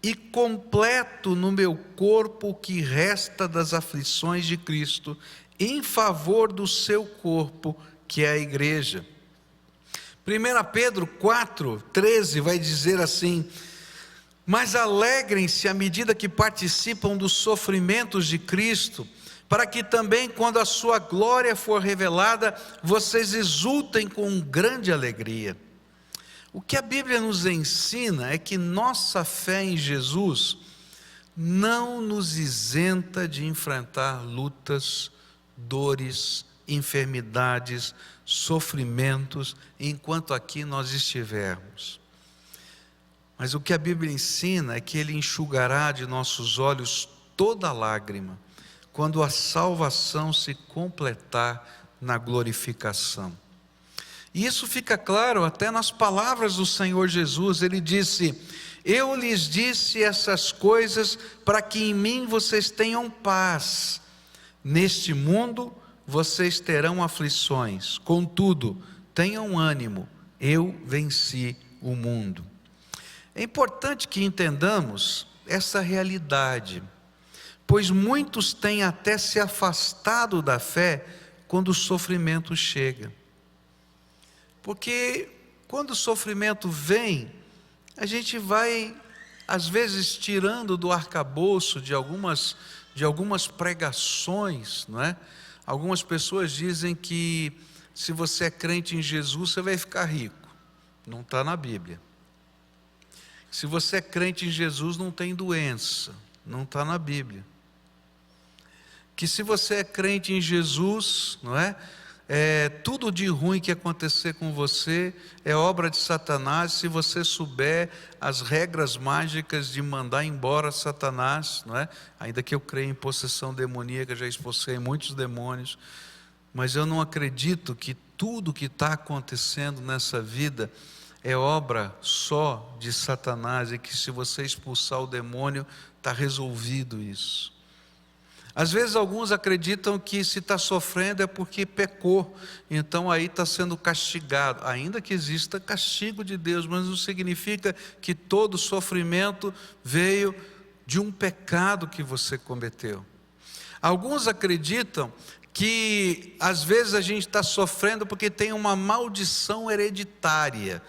e completo no meu corpo o que resta das aflições de Cristo, em favor do seu corpo, que é a igreja. 1 Pedro 4, 13 vai dizer assim: mas alegrem-se à medida que participam dos sofrimentos de Cristo, para que também, quando a sua glória for revelada, vocês exultem com grande alegria. O que a Bíblia nos ensina é que nossa fé em Jesus não nos isenta de enfrentar lutas, dores, enfermidades, sofrimentos, enquanto aqui nós estivermos. Mas o que a Bíblia ensina é que Ele enxugará de nossos olhos toda lágrima, quando a salvação se completar na glorificação. E isso fica claro até nas palavras do Senhor Jesus. Ele disse: eu lhes disse essas coisas para que em mim vocês tenham paz. Neste mundo vocês terão aflições, contudo, tenham ânimo, eu venci o mundo. É importante que entendamos essa realidade, pois muitos têm até se afastado da fé quando o sofrimento chega. Porque quando o sofrimento vem, a gente vai, às vezes, tirando do arcabouço de algumas pregações, não é? Algumas pessoas dizem que se você é crente em Jesus, você vai ficar rico. Não está na Bíblia. Se você é crente em Jesus, não tem doença. Não está na Bíblia. Que se você é crente em Jesus, não é? Tudo de ruim que acontecer com você é obra de Satanás, se você souber as regras mágicas de mandar embora Satanás, não é? Ainda que eu creia em possessão demoníaca, já expulsei muitos demônios, mas eu não acredito que tudo que está acontecendo nessa vida é obra só de Satanás, e que se você expulsar o demônio, está resolvido isso. Às vezes alguns acreditam que se está sofrendo é porque pecou, então aí está sendo castigado, ainda que exista castigo de Deus, mas não significa que todo sofrimento veio de um pecado que você cometeu. Alguns acreditam que às vezes a gente está sofrendo porque tem uma maldição hereditária,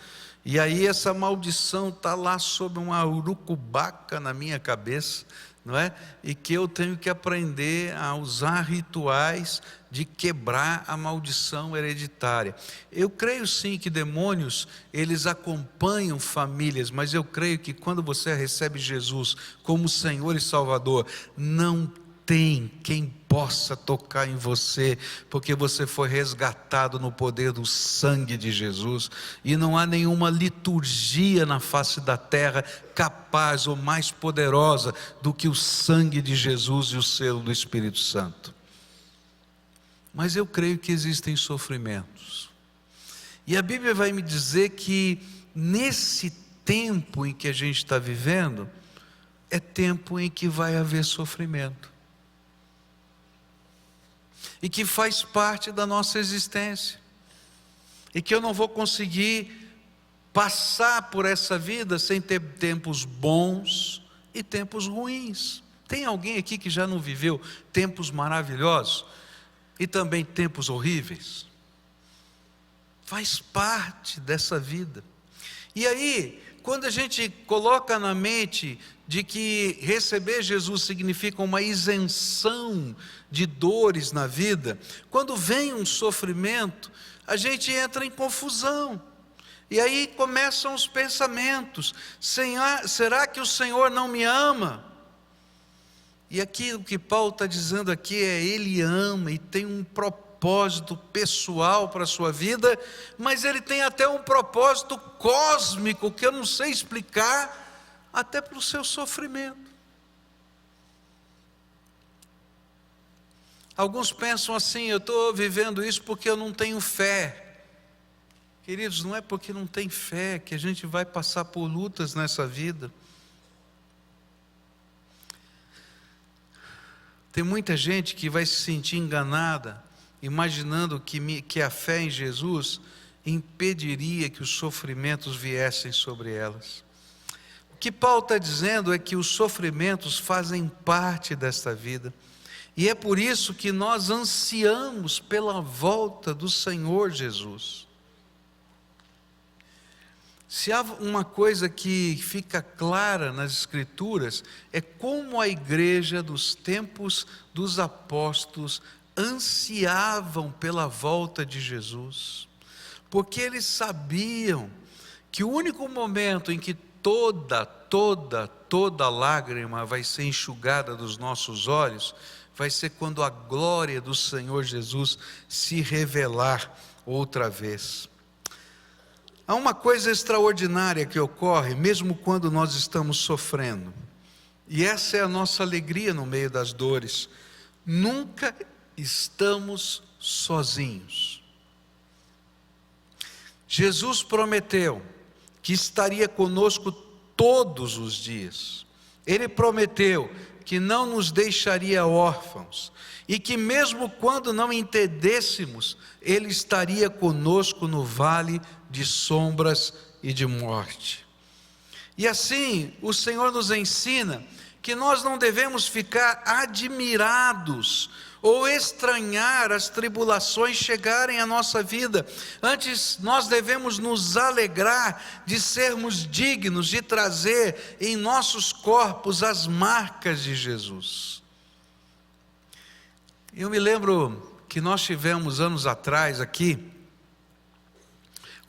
e aí essa maldição está lá sob uma urucubaca na minha cabeça, não é? E que eu tenho que aprender a usar rituais de quebrar a maldição hereditária. Eu creio sim que demônios, eles acompanham famílias, mas eu creio que quando você recebe Jesus como Senhor e Salvador, não tem quem possa tocar em você, porque você foi resgatado no poder do sangue de Jesus, e não há nenhuma liturgia na face da terra capaz ou mais poderosa do que o sangue de Jesus e o selo do Espírito Santo. Mas eu creio que existem sofrimentos, e a Bíblia vai me dizer que nesse tempo em que a gente está vivendo, é tempo em que vai haver sofrimento, e que faz parte da nossa existência, e que eu não vou conseguir passar por essa vida sem ter tempos bons e tempos ruins. Tem alguém aqui que já não viveu tempos maravilhosos e também tempos horríveis? Faz parte dessa vida. E aí, quando a gente coloca na mente de que receber Jesus significa uma isenção de dores na vida, quando vem um sofrimento, a gente entra em confusão. E aí começam os pensamentos: será que o Senhor não me ama? E aqui o que Paulo está dizendo aqui é: Ele ama e tem um propósito pessoal para a sua vida, mas Ele tem até um propósito cósmico que eu não sei explicar, até para o seu sofrimento. Alguns pensam assim: eu estou vivendo isso porque eu não tenho fé. Queridos, não é porque não tem fé que a gente vai passar por lutas nessa vida. Tem muita gente que vai se sentir enganada, imaginando que a fé em Jesus impediria que os sofrimentos viessem sobre elas. O que Paulo está dizendo é que os sofrimentos fazem parte desta vida, e é por isso que nós ansiamos pela volta do Senhor Jesus. Se há uma coisa que fica clara nas Escrituras, é como a igreja dos tempos dos apóstolos ansiavam pela volta de Jesus, porque eles sabiam que o único momento em que toda lágrima vai ser enxugada dos nossos olhos, vai ser quando a glória do Senhor Jesus se revelar outra vez. Há uma coisa extraordinária que ocorre, mesmo quando nós estamos sofrendo, e essa é a nossa alegria no meio das dores: nunca estamos sozinhos. Jesus prometeu que estaria conosco todos os dias. Ele prometeu que não nos deixaria órfãos, e que mesmo quando não entendêssemos, Ele estaria conosco no vale de sombras e de morte. E assim, o Senhor nos ensina que nós não devemos ficar admirados ou estranhar as tribulações chegarem à nossa vida. Antes, nós devemos nos alegrar de sermos dignos de trazer em nossos corpos as marcas de Jesus. Eu me lembro que nós tivemos anos atrás aqui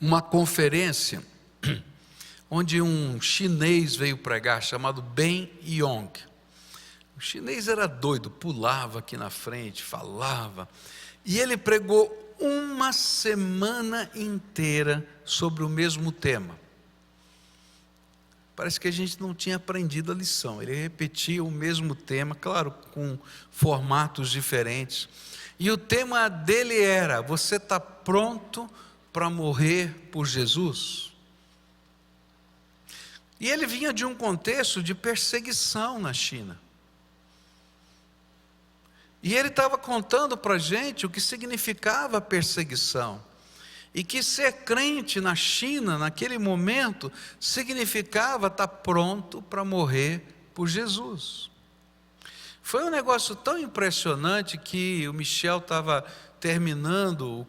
uma conferência onde um chinês veio pregar, chamado Ben Yong. O chinês era doido, pulava aqui na frente, falava, e ele pregou uma semana inteira sobre o mesmo tema. Parece que a gente não tinha aprendido a lição. Ele repetia o mesmo tema, claro, com formatos diferentes, e o tema dele era: você está pronto para morrer por Jesus? E ele vinha de um contexto de perseguição na China. E ele estava contando para a gente o que significava perseguição. E que ser crente na China, naquele momento, significava estar pronto para morrer por Jesus. Foi um negócio tão impressionante que o Michel estava terminando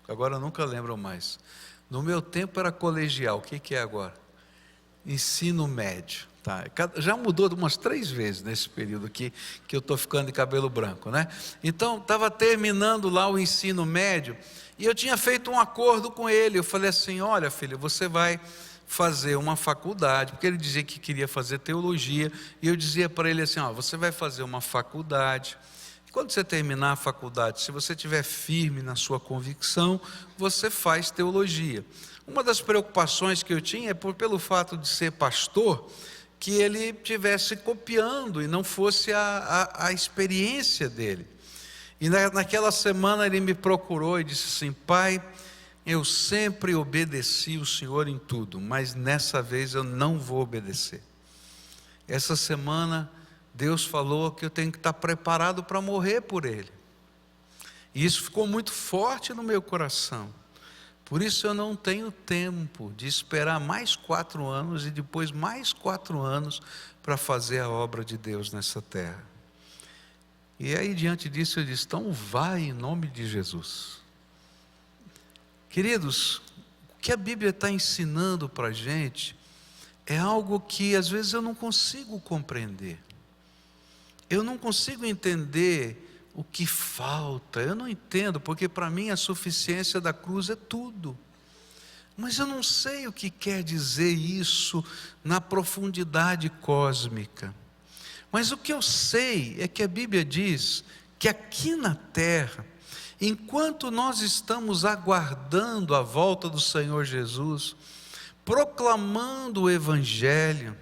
agora eu nunca lembro mais. No meu tempo era colegial, o que é agora? Ensino médio. Tá. Já mudou umas 3 vezes nesse período aqui, que eu estou ficando de cabelo branco, né? Então, estava terminando lá o ensino médio, e eu tinha feito um acordo com ele. Eu falei assim: olha, filho, você vai fazer uma faculdade, porque ele dizia que queria fazer teologia, e eu dizia para ele assim: ó, você vai fazer uma faculdade. Quando você terminar a faculdade, se você estiver firme na sua convicção, você faz teologia. Uma das preocupações que eu tinha é pelo fato de ser pastor, que ele estivesse copiando e não fosse a experiência dele. E naquela semana ele me procurou e disse assim: pai, eu sempre obedeci o Senhor em tudo, mas nessa vez eu não vou obedecer. Essa semana Deus falou que eu tenho que estar preparado para morrer por Ele. E isso ficou muito forte no meu coração. Por isso eu não tenho tempo de esperar mais 4 anos e depois mais 4 anos para fazer a obra de Deus nessa terra. E aí diante disso eu disse: então vai em nome de Jesus. Queridos, o que a Bíblia está ensinando para a gente é algo que às vezes eu não consigo compreender. Eu não consigo entender o que falta, eu não entendo, porque para mim a suficiência da cruz é tudo. Mas eu não sei o que quer dizer isso na profundidade cósmica. Mas o que eu sei é que a Bíblia diz que aqui na terra, enquanto nós estamos aguardando a volta do Senhor Jesus, proclamando o Evangelho,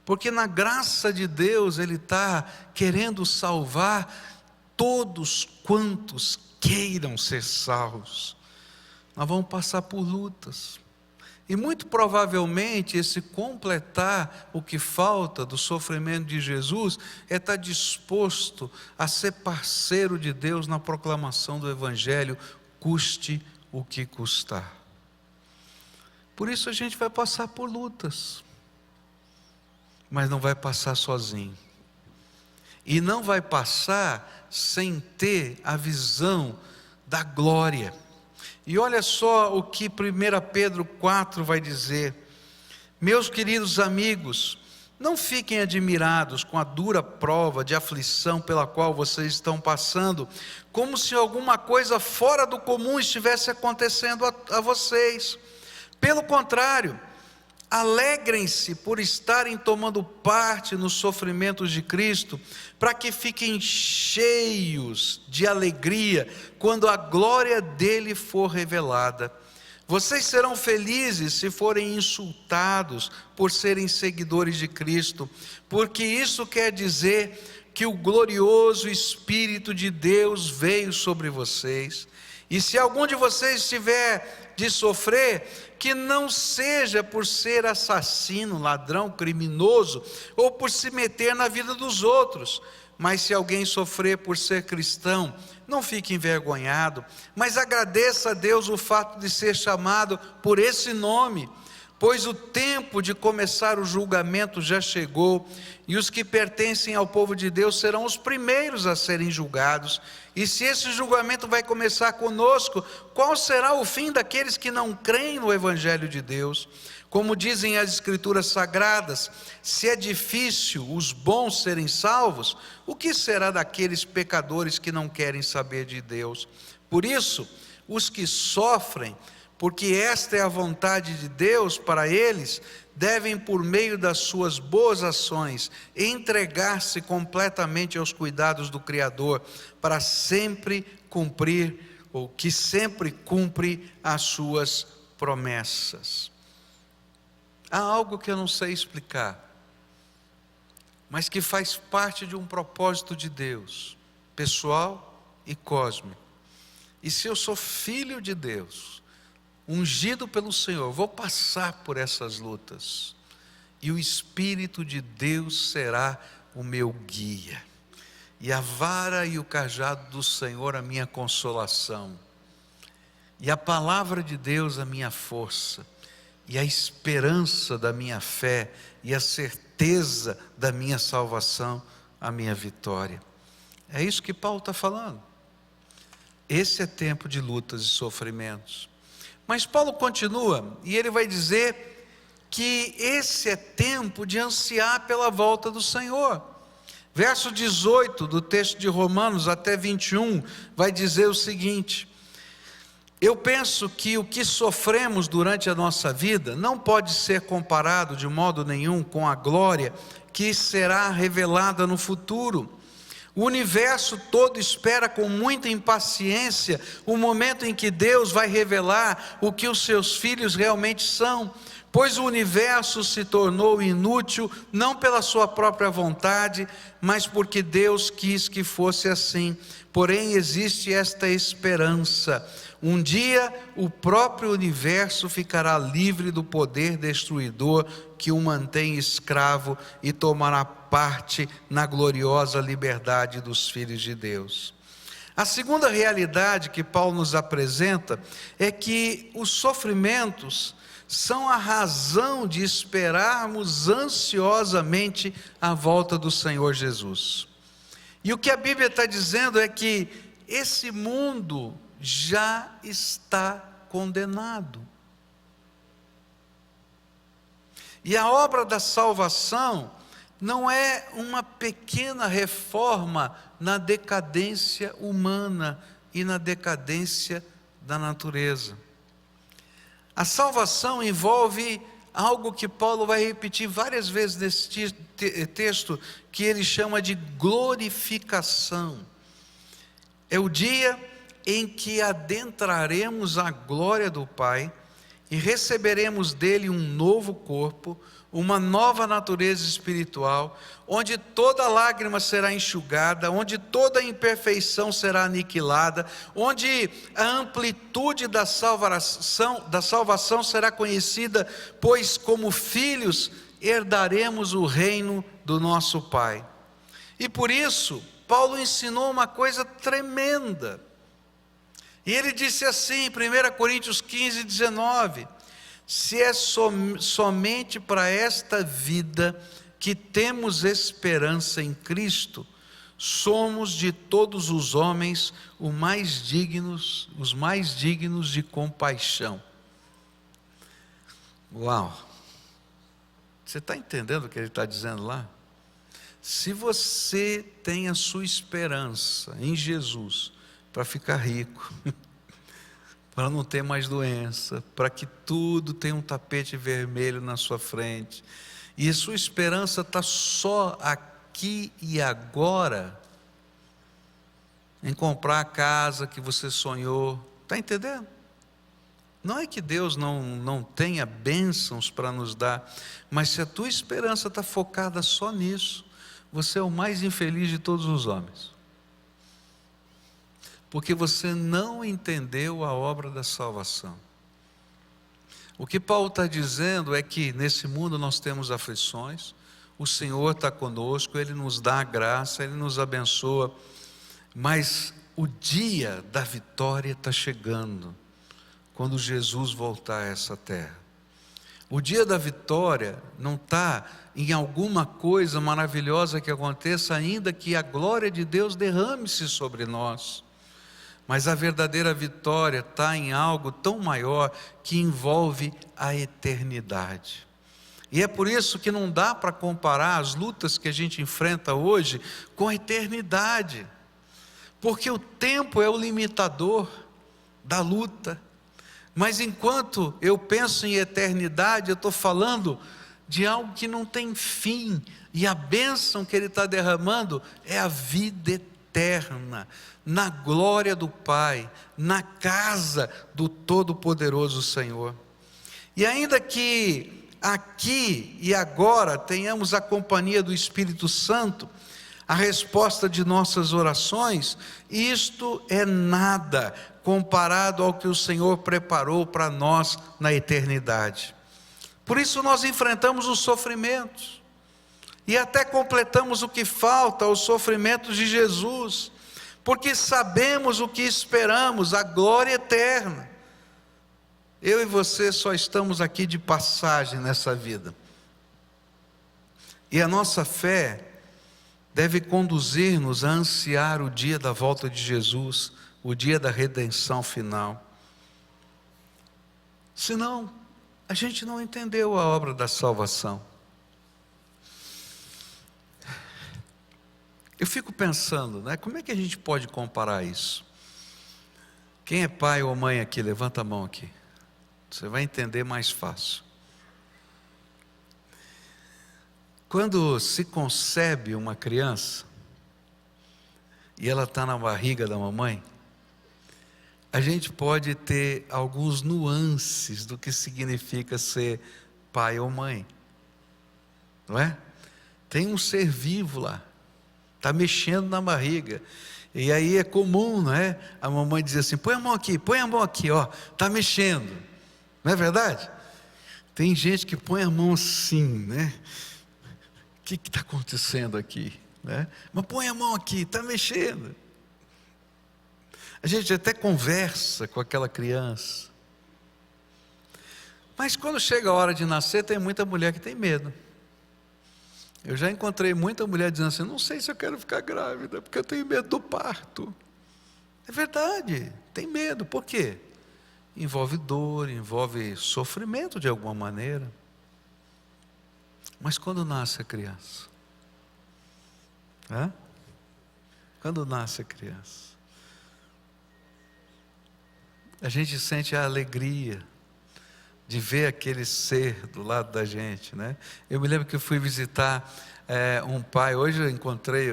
porque na graça de Deus Ele está querendo salvar todos quantos queiram ser salvos. Nós vamos passar por lutas, e muito provavelmente esse completar o que falta do sofrimento de Jesus é estar disposto a ser parceiro de Deus na proclamação do Evangelho, custe o que custar. Por isso a gente vai passar por lutas, mas não vai passar sozinho, e não vai passar sem ter a visão da glória. E olha só o que 1 Pedro 4 vai dizer: meus queridos amigos, não fiquem admirados com a dura prova de aflição pela qual vocês estão passando, como se alguma coisa fora do comum estivesse acontecendo a vocês. Pelo contrário, Alegrem-se por estarem tomando parte nos sofrimentos de Cristo, para que fiquem cheios de alegria quando a glória dele for revelada. Vocês serão felizes se forem insultados por serem seguidores de Cristo, porque isso quer dizer que o glorioso Espírito de Deus veio sobre vocês. E se algum de vocês tiver de sofrer, que não seja por ser assassino, ladrão, criminoso, ou por se meter na vida dos outros. Mas se alguém sofrer por ser cristão, não fique envergonhado, mas agradeça a Deus o fato de ser chamado por esse nome, pois o tempo de começar o julgamento já chegou, e os que pertencem ao povo de Deus serão os primeiros a serem julgados. E se esse julgamento vai começar conosco, qual será o fim daqueles que não creem no Evangelho de Deus? Como dizem as Escrituras Sagradas, se é difícil os bons serem salvos, o que será daqueles pecadores que não querem saber de Deus? Por isso, os que sofrem, porque esta é a vontade de Deus para eles, devem, por meio das suas boas ações, entregar-se completamente aos cuidados do Criador, para sempre cumprir, ou que sempre cumpre as suas promessas. Há algo que eu não sei explicar, mas que faz parte de um propósito de Deus, pessoal e cósmico. E se eu sou filho de Deus, ungido pelo Senhor, vou passar por essas lutas, e o Espírito de Deus será o meu guia, e a vara e o cajado do Senhor a minha consolação, e a palavra de Deus a minha força, e a esperança da minha fé, e a certeza da minha salvação, a minha vitória. É isso que Paulo está falando. Esse é tempo de lutas e sofrimentos. Mas Paulo continua, e ele vai dizer que esse é tempo de ansiar pela volta do Senhor. Verso 18 do texto de Romanos até 21 vai dizer o seguinte: eu penso que o que sofremos durante a nossa vida não pode ser comparado de modo nenhum com a glória que será revelada no futuro. O universo todo espera com muita impaciência o momento em que Deus vai revelar o que os seus filhos realmente são, pois o universo se tornou inútil não pela sua própria vontade, mas porque Deus quis que fosse assim. Porém existe esta esperança: um dia o próprio universo ficará livre do poder destruidor que o mantém escravo e tomará parte na gloriosa liberdade dos filhos de Deus. A segunda realidade que Paulo nos apresenta é que os sofrimentos são a razão de esperarmos ansiosamente a volta do Senhor Jesus. E o que a Bíblia está dizendo é que esse mundo já está condenado. E a obra da salvação não é uma pequena reforma na decadência humana e na decadência da natureza. A salvação envolve algo que Paulo vai repetir várias vezes nesse texto, que ele chama de glorificação. É o dia em que adentraremos a glória do Pai e receberemos dele um novo corpo, uma nova natureza espiritual, onde toda lágrima será enxugada, onde toda imperfeição será aniquilada, onde a amplitude da salvação será conhecida, pois como filhos herdaremos o reino do nosso Pai. E por isso, Paulo ensinou uma coisa tremenda. E ele disse assim, em 1 Coríntios 15, 19: se é somente para esta vida que temos esperança em Cristo, somos de todos os homens os mais dignos de compaixão. Uau! Você está entendendo o que ele está dizendo lá? Se você tem a sua esperança em Jesus para ficar rico, para não ter mais doença, para que tudo tenha um tapete vermelho na sua frente, e a sua esperança está só aqui e agora, em comprar a casa que você sonhou, está entendendo? Não é que Deus não tenha bênçãos para nos dar, mas se a tua esperança está focada só nisso, você é o mais infeliz de todos os homens, porque você não entendeu a obra da salvação. O que Paulo está dizendo é que nesse mundo nós temos aflições, o Senhor está conosco, Ele nos dá a graça, Ele nos abençoa, mas o dia da vitória está chegando, quando Jesus voltar a essa terra. O dia da vitória não está em alguma coisa maravilhosa que aconteça, ainda que a glória de Deus derrame-se sobre nós. Mas a verdadeira vitória está em algo tão maior que envolve a eternidade. E é por isso que não dá para comparar as lutas que a gente enfrenta hoje com a eternidade. Porque o tempo é o limitador da luta. Mas enquanto eu penso em eternidade, eu estou falando de algo que não tem fim. E a bênção que Ele está derramando é a vida eterna, na glória do Pai, na casa do Todo-Poderoso Senhor. E ainda que aqui e agora tenhamos a companhia do Espírito Santo, a resposta de nossas orações, isto é nada comparado ao que o Senhor preparou para nós na eternidade. Por isso nós enfrentamos os sofrimentos, e até completamos o que falta, os sofrimentos de Jesus, porque sabemos o que esperamos, a glória eterna. Eu e você só estamos aqui de passagem nessa vida, e a nossa fé deve conduzir-nos a ansiar o dia da volta de Jesus, o dia da redenção final. Senão, a gente não entendeu a obra da salvação. Eu fico pensando, né, como é que a gente pode comparar isso? Quem é pai ou mãe aqui, levanta a mão aqui. Você vai entender mais fácil. Quando se concebe uma criança, e ela está na barriga da mamãe, a gente pode ter alguns nuances do que significa ser pai ou mãe, não é? Tem um ser vivo lá, está mexendo na barriga, e aí é comum, não é? A mamãe diz assim, põe a mão aqui, ó, está mexendo, não é verdade? Tem gente que põe a mão assim, né? O que está acontecendo aqui? Né? Mas põe a mão aqui, está mexendo. A gente até conversa com aquela criança. Mas quando chega a hora de nascer, tem muita mulher que tem medo. Eu já encontrei muita mulher dizendo assim, não sei se eu quero ficar grávida, porque eu tenho medo do parto. É verdade, tem medo. Por quê? Envolve dor, envolve sofrimento de alguma maneira. Mas quando nasce a criança? Quando nasce a criança, a gente sente a alegria de ver aquele ser do lado da gente, né? Eu me lembro que eu fui visitar um pai, hoje eu encontrei,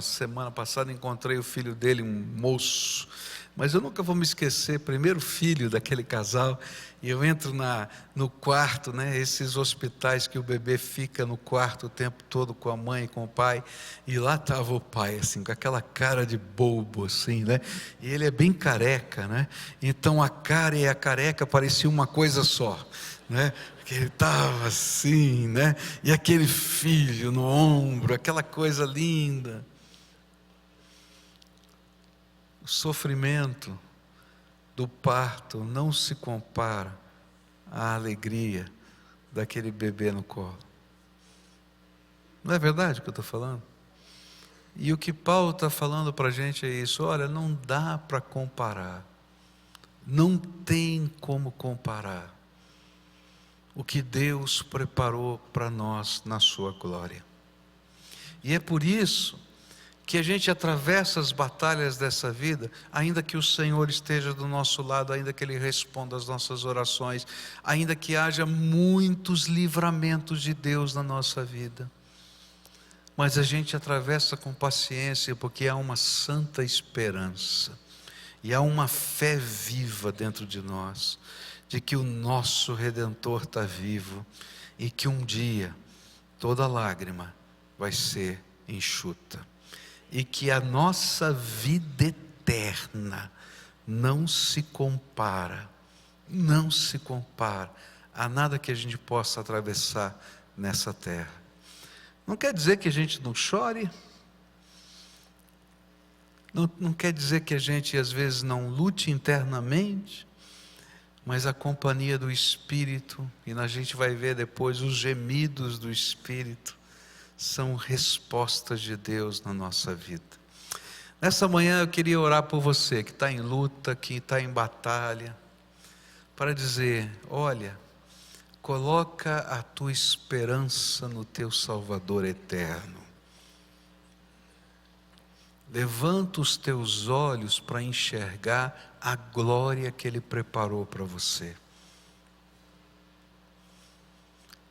semana passada encontrei o filho dele, um moço, mas eu nunca vou me esquecer, primeiro filho daquele casal, e eu entro no quarto, né, esses hospitais que o bebê fica no quarto o tempo todo com a mãe e com o pai, e lá estava o pai, assim, com aquela cara de bobo, assim, né, e ele é bem careca, né, então a cara e a careca pareciam uma coisa só, né, que ele estava assim, né, e aquele filho no ombro, aquela coisa linda. O sofrimento do parto não se compara à alegria daquele bebê no colo. Não é verdade o que eu estou falando? E o que Paulo está falando para a gente é isso, olha, não dá para comparar, não tem como comparar o que Deus preparou para nós na sua glória. E é por isso que a gente atravessa as batalhas dessa vida, ainda que o Senhor esteja do nosso lado, ainda que Ele responda às nossas orações, ainda que haja muitos livramentos de Deus na nossa vida. Mas a gente atravessa com paciência, porque há uma santa esperança, e há uma fé viva dentro de nós, de que o nosso Redentor está vivo, e que um dia toda lágrima vai ser enxuta. E que a nossa vida eterna não se compara a nada que a gente possa atravessar nessa terra. Não quer dizer que a gente não chore, não quer dizer que a gente às vezes não lute internamente, mas a companhia do Espírito, e a gente vai ver depois os gemidos do Espírito, são respostas de Deus na nossa vida. Nessa manhã eu queria orar por você que está em luta, que está em batalha, para dizer: olha, coloca a tua esperança no teu Salvador eterno. Levanta os teus olhos para enxergar a glória que Ele preparou para você.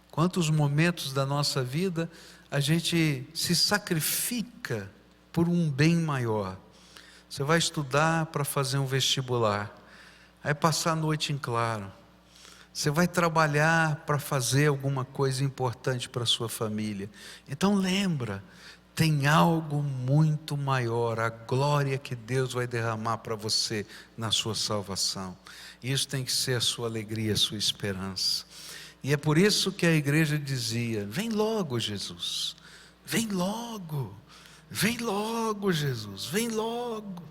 Quantos momentos da nossa vida a gente se sacrifica por um bem maior. Você vai estudar para fazer um vestibular, vai passar a noite em claro. Você vai trabalhar para fazer alguma coisa importante para a sua família. Então lembra, tem algo muito maior, a glória que Deus vai derramar para você na sua salvação. Isso tem que ser a sua alegria, a sua esperança. E é por isso que a igreja dizia: vem logo, Jesus, vem logo, Jesus, vem logo.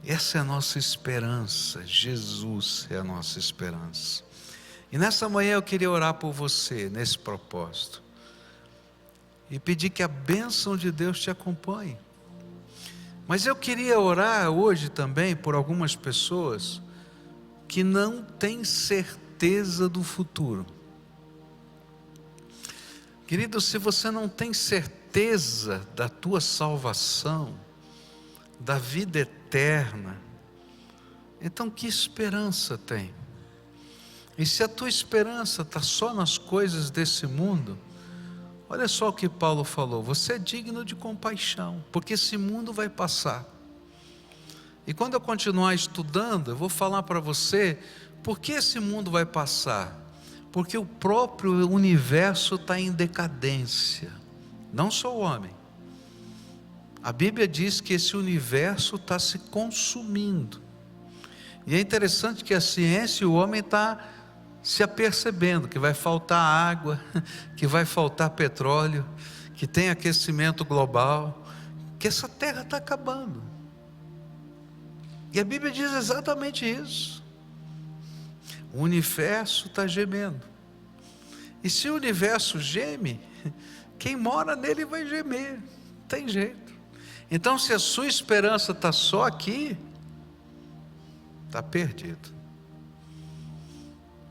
Essa é a nossa esperança, Jesus é a nossa esperança. E nessa manhã eu queria orar por você, nesse propósito, e pedir que a bênção de Deus te acompanhe. Mas eu queria orar hoje também por algumas pessoas que não têm certeza do futuro. Querido, se você não tem certeza da tua salvação, da vida eterna, então que esperança tem? E se a tua esperança está só nas coisas desse mundo, olha só o que Paulo falou: você é digno de compaixão, porque esse mundo vai passar. E quando eu continuar estudando, eu vou falar para você por que esse mundo vai passar. Porque o próprio universo está em decadência, não só o homem. A Bíblia diz que esse universo está se consumindo. E é interessante que a ciência e o homem está se apercebendo que vai faltar água, que vai faltar petróleo, que tem aquecimento global, que essa terra está acabando. E a Bíblia diz exatamente isso. O universo está gemendo. E se o universo geme, quem mora nele vai gemer. Não tem jeito. Então, se a sua esperança está só aqui, está perdido.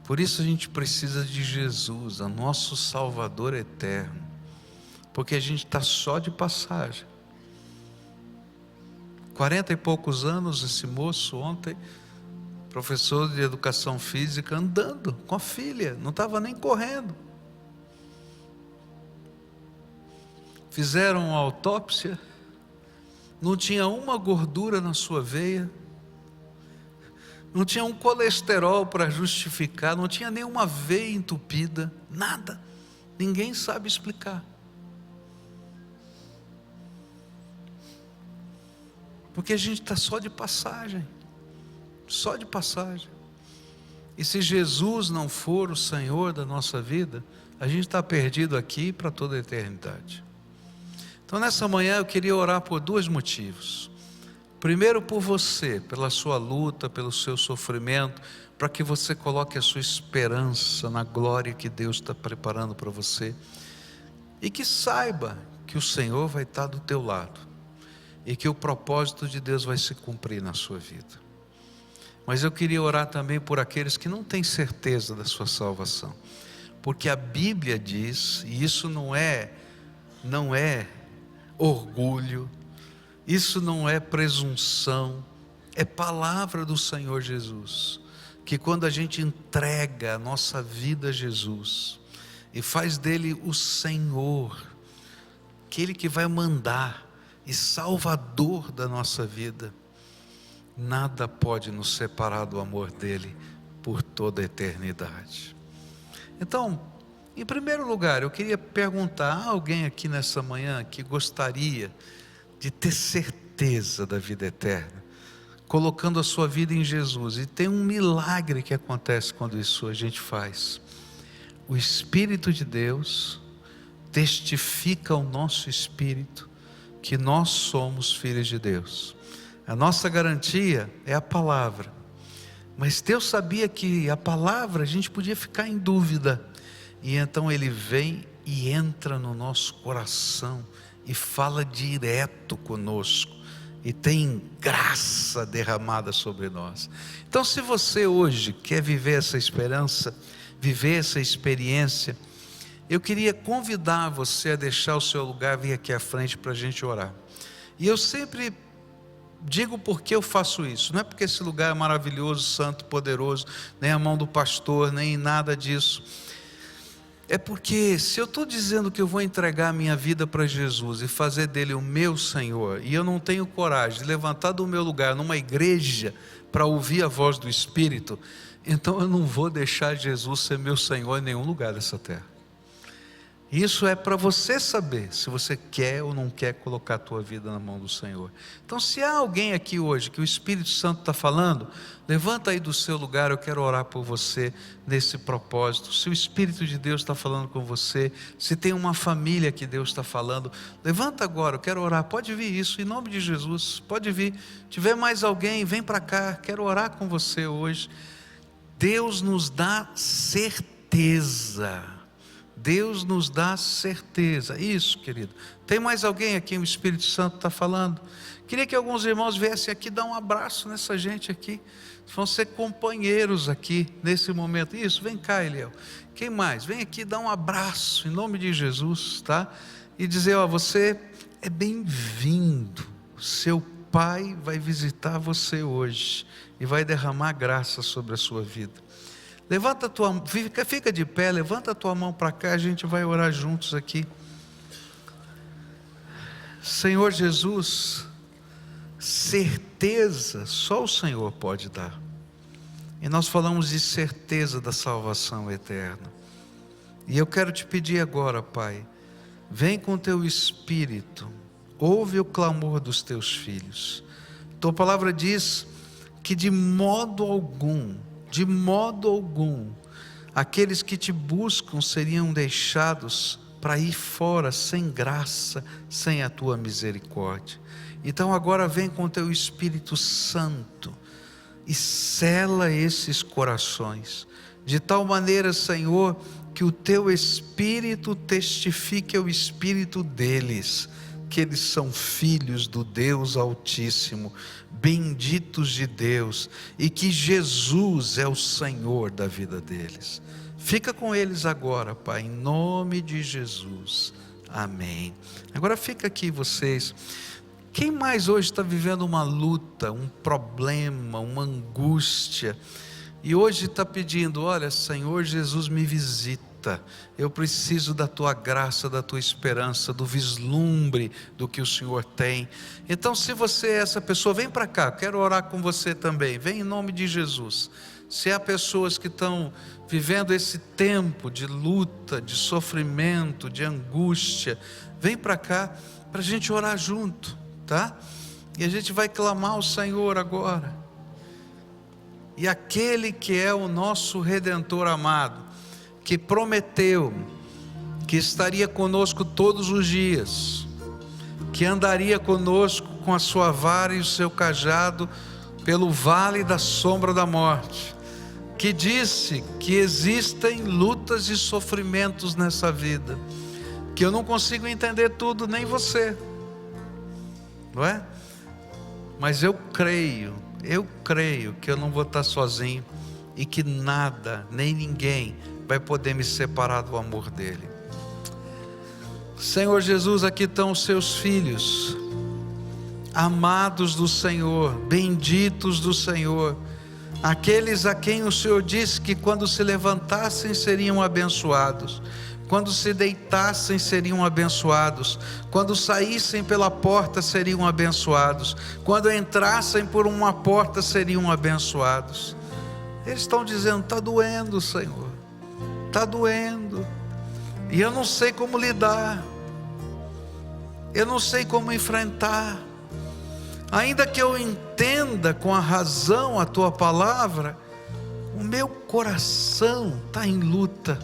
Por isso a gente precisa de Jesus, o nosso Salvador eterno. Porque a gente está só de passagem. 40 e poucos anos, esse moço ontem, professor de educação física, andando com a filha, não estava nem correndo. Fizeram uma autópsia, não tinha uma gordura na sua veia, não tinha um colesterol para justificar, não tinha nenhuma veia entupida, nada. Ninguém sabe explicar. Porque a gente está só de passagem. Só de passagem. E se Jesus não for o Senhor da nossa vida, a gente está perdido aqui para toda a eternidade. Então nessa manhã eu queria orar por dois motivos. Primeiro por você, pela sua luta, pelo seu sofrimento, para que você coloque a sua esperança na glória que Deus está preparando para você. E que saiba que o Senhor vai estar do teu lado. E que o propósito de Deus vai se cumprir na sua vida. Mas eu queria orar também por aqueles que não têm certeza da sua salvação. Porque a Bíblia diz, e isso não é orgulho, isso não é presunção, é palavra do Senhor Jesus, que quando a gente entrega a nossa vida a Jesus e faz dele o Senhor, aquele que vai mandar e salvador da nossa vida, nada pode nos separar do amor dele por toda a eternidade. Então, em primeiro lugar, eu queria perguntar a alguém aqui nessa manhã que gostaria de ter certeza da vida eterna, colocando a sua vida em Jesus, e tem um milagre que acontece quando isso a gente faz. O Espírito de Deus testifica ao nosso espírito que nós somos filhos de Deus. A nossa garantia é a palavra, mas Deus sabia que a palavra a gente podia ficar em dúvida, e então Ele vem e entra no nosso coração e fala direto conosco, e tem graça derramada sobre nós. Então, se você hoje quer viver essa esperança, viver essa experiência, eu queria convidar você a deixar o seu lugar, vir aqui à frente para a gente orar. E eu sempre digo por que eu faço isso, não é porque esse lugar é maravilhoso, santo, poderoso, nem a mão do pastor, nem nada disso. É porque se eu estou dizendo que eu vou entregar a minha vida para Jesus e fazer dele o meu Senhor, e eu não tenho coragem de levantar do meu lugar numa igreja para ouvir a voz do Espírito, então eu não vou deixar Jesus ser meu Senhor em nenhum lugar dessa terra. Isso é para você saber se você quer ou não quer colocar a tua vida na mão do Senhor. Então, se há alguém aqui hoje que o Espírito Santo está falando, levanta aí do seu lugar, eu quero orar por você nesse propósito. Se o Espírito de Deus está falando com você, se tem uma família que Deus está falando, levanta agora, eu quero orar. Pode vir isso, em nome de Jesus, pode vir. Se tiver mais alguém, vem para cá, quero orar com você hoje. Deus nos dá certeza. Deus nos dá certeza. Isso, querido. Tem mais alguém aqui, o Espírito Santo está falando? Queria que alguns irmãos viessem aqui dar um abraço nessa gente aqui. Vão ser companheiros aqui nesse momento. Isso, vem cá, Eliel. Quem mais? Vem aqui dar um abraço em nome de Jesus, tá? E dizer, ó, você é bem-vindo. Seu Pai vai visitar você hoje e vai derramar graça sobre a sua vida. Levanta a tua mão, fica de pé, levanta a tua mão para cá, a gente vai orar juntos aqui. Senhor Jesus, certeza só o Senhor pode dar. E nós falamos de certeza da salvação eterna. E eu quero te pedir agora, Pai, vem com teu Espírito, ouve o clamor dos teus filhos. Tua palavra diz que de modo algum, aqueles que te buscam seriam deixados para ir fora sem graça, sem a tua misericórdia. Então agora vem com teu Espírito Santo e sela esses corações, de tal maneira, Senhor, que o teu Espírito testifique ao Espírito deles, que eles são filhos do Deus Altíssimo, benditos de Deus, e que Jesus é o Senhor da vida deles. Fica com eles agora, Pai, em nome de Jesus, amém. Agora fica aqui vocês. Quem mais hoje está vivendo uma luta, um problema, uma angústia, e hoje está pedindo, olha, Senhor Jesus, me visita. Eu preciso da tua graça, da tua esperança, do vislumbre do que o Senhor tem. Então, se você é essa pessoa, vem para cá, quero orar com você também, vem em nome de Jesus. Se há pessoas que estão vivendo esse tempo de luta, de sofrimento, de angústia, vem para cá para a gente orar junto, tá? E a gente vai clamar ao Senhor agora. E aquele que é o nosso Redentor amado, que prometeu que estaria conosco todos os dias, que andaria conosco com a sua vara e o seu cajado pelo vale da sombra da morte, que disse que existem lutas e sofrimentos nessa vida, que eu não consigo entender tudo, nem você, não é? Mas eu creio que eu não vou estar sozinho e que nada, nem ninguém vai poder me separar do amor dele. Senhor Jesus, aqui estão os seus filhos, amados do Senhor, benditos do Senhor, aqueles a quem o Senhor disse que quando se levantassem seriam abençoados, quando se deitassem seriam abençoados, quando saíssem pela porta seriam abençoados, quando entrassem por uma porta seriam abençoados. Eles estão dizendo: está doendo, Senhor, está doendo, e eu não sei como lidar, eu não sei como enfrentar. Ainda que eu entenda com a razão a tua palavra, o meu coração está em luta.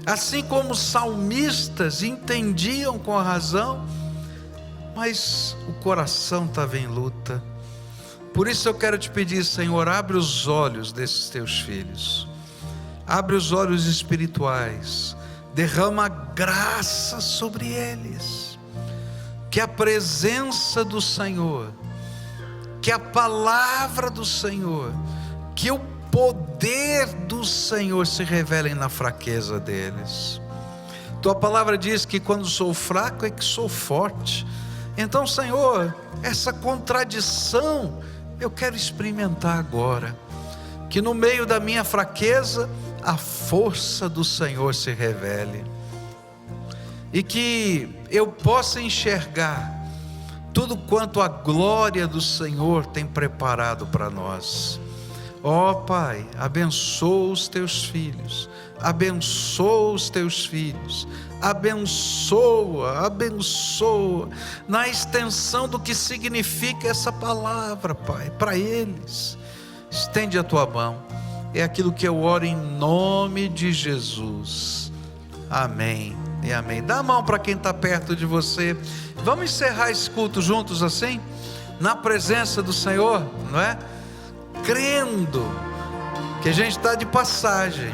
Assim como os salmistas entendiam com a razão, mas o coração estava em luta. Por isso eu quero te pedir, Senhor, abre os olhos desses teus filhos, abre os olhos espirituais, derrama graça sobre eles, que a presença do Senhor, que a palavra do Senhor, que o poder do Senhor se revelem na fraqueza deles. Tua palavra diz que quando sou fraco é que sou forte. Então, Senhor, essa contradição eu quero experimentar agora, que no meio da minha fraqueza a força do Senhor se revele, e que eu possa enxergar tudo quanto a glória do Senhor tem preparado para nós. Ó Pai, abençoa os teus filhos, abençoa os teus filhos, abençoa, abençoa, na extensão do que significa essa palavra, Pai, para eles. Estende a tua mão, é aquilo que eu oro em nome de Jesus. Amém e amém. Dá a mão para quem está perto de você. Vamos encerrar esse culto juntos assim, na presença do Senhor, não é? Crendo que a gente está de passagem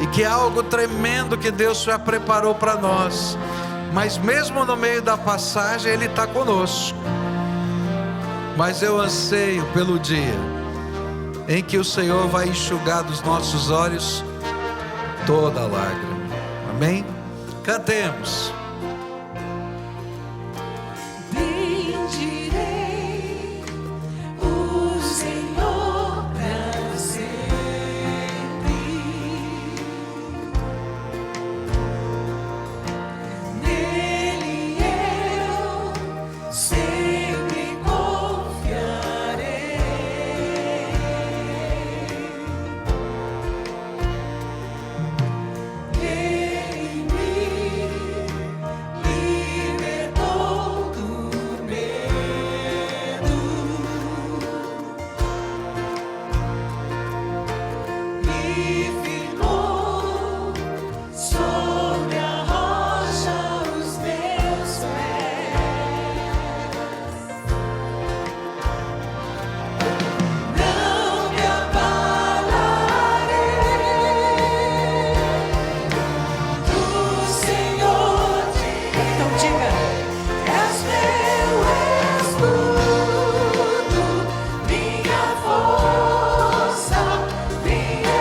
e que é algo tremendo que Deus já preparou para nós, mas mesmo no meio da passagem Ele está conosco. Mas eu anseio pelo dia em que o Senhor vai enxugar dos nossos olhos toda lágrima. Amém? Cantemos. Bendirei o Senhor para sempre. Nele eu sempre confiarei. Ele me libertou do medo e firmou sobre a rocha os meus pés. Não me abalarei do Senhor. Então diga: és meu escudo, minha força, minha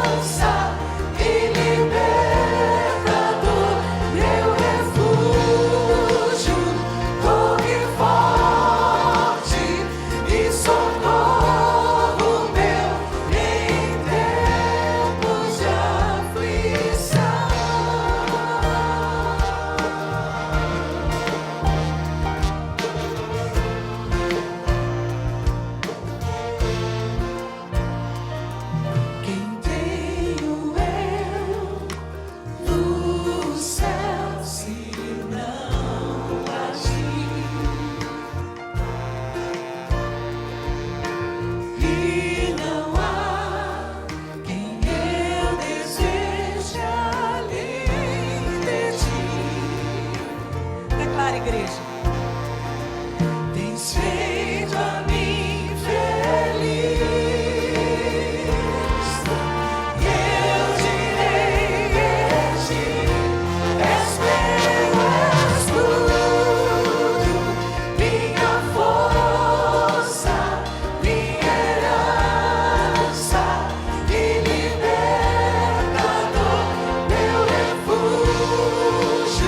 herança e libertador, meu refúgio, torre forte e socorro meu em tempos de aflição. Quem tenho eu no céu se não agir? E não há quem eu deseje além de ti. Declara, igreja. Tens feito a mim feliz, e eu direi: és meu escudo, minha força, minha herança e libertador, meu refúgio,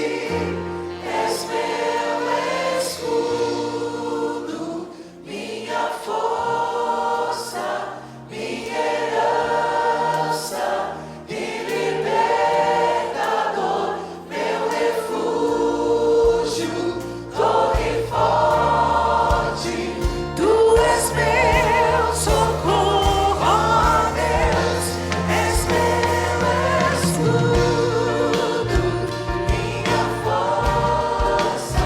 és meu escudo, minha força, minha herança e libertador, meu refúgio, torre forte. Tu és meu socorro, ó Deus, és meu escudo, minha força,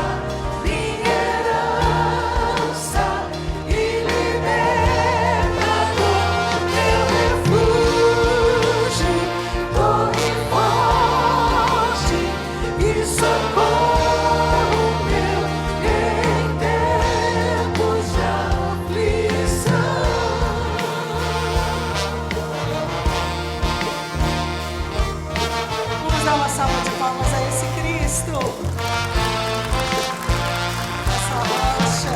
minha herança e libertador, meu refúgio, torre forte e socorro meu em tempos de aflição. Vamos dar uma salva de palmas a esse Cristo. Essa rocha.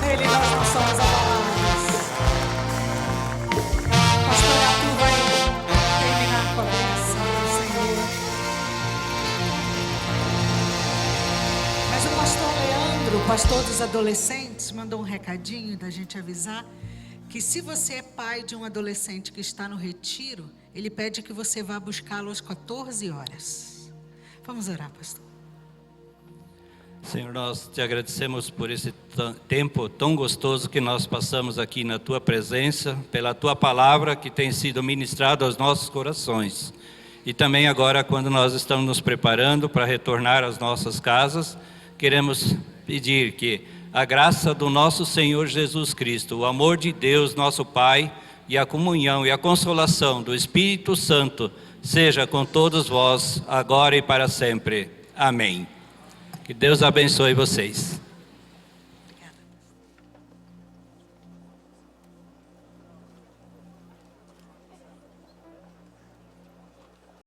Nele nós não somos abalados. Pastor Arthur vai terminar com a bênção do Senhor. Mas o pastor Leandro, o pastor dos adolescentes, mandou um recadinho da gente avisar que se você é pai de um adolescente que está no retiro, ele pede que você vá buscá-lo às 14 horas. Vamos orar, pastor. Senhor, nós te agradecemos por esse tempo tão gostoso que nós passamos aqui na Tua presença, pela Tua palavra que tem sido ministrada aos nossos corações. E também agora, quando nós estamos nos preparando para retornar às nossas casas, queremos pedir que a graça do nosso Senhor Jesus Cristo, o amor de Deus, nosso Pai, e a comunhão e a consolação do Espírito Santo seja com todos vós, agora e para sempre. Amém. Que Deus abençoe vocês.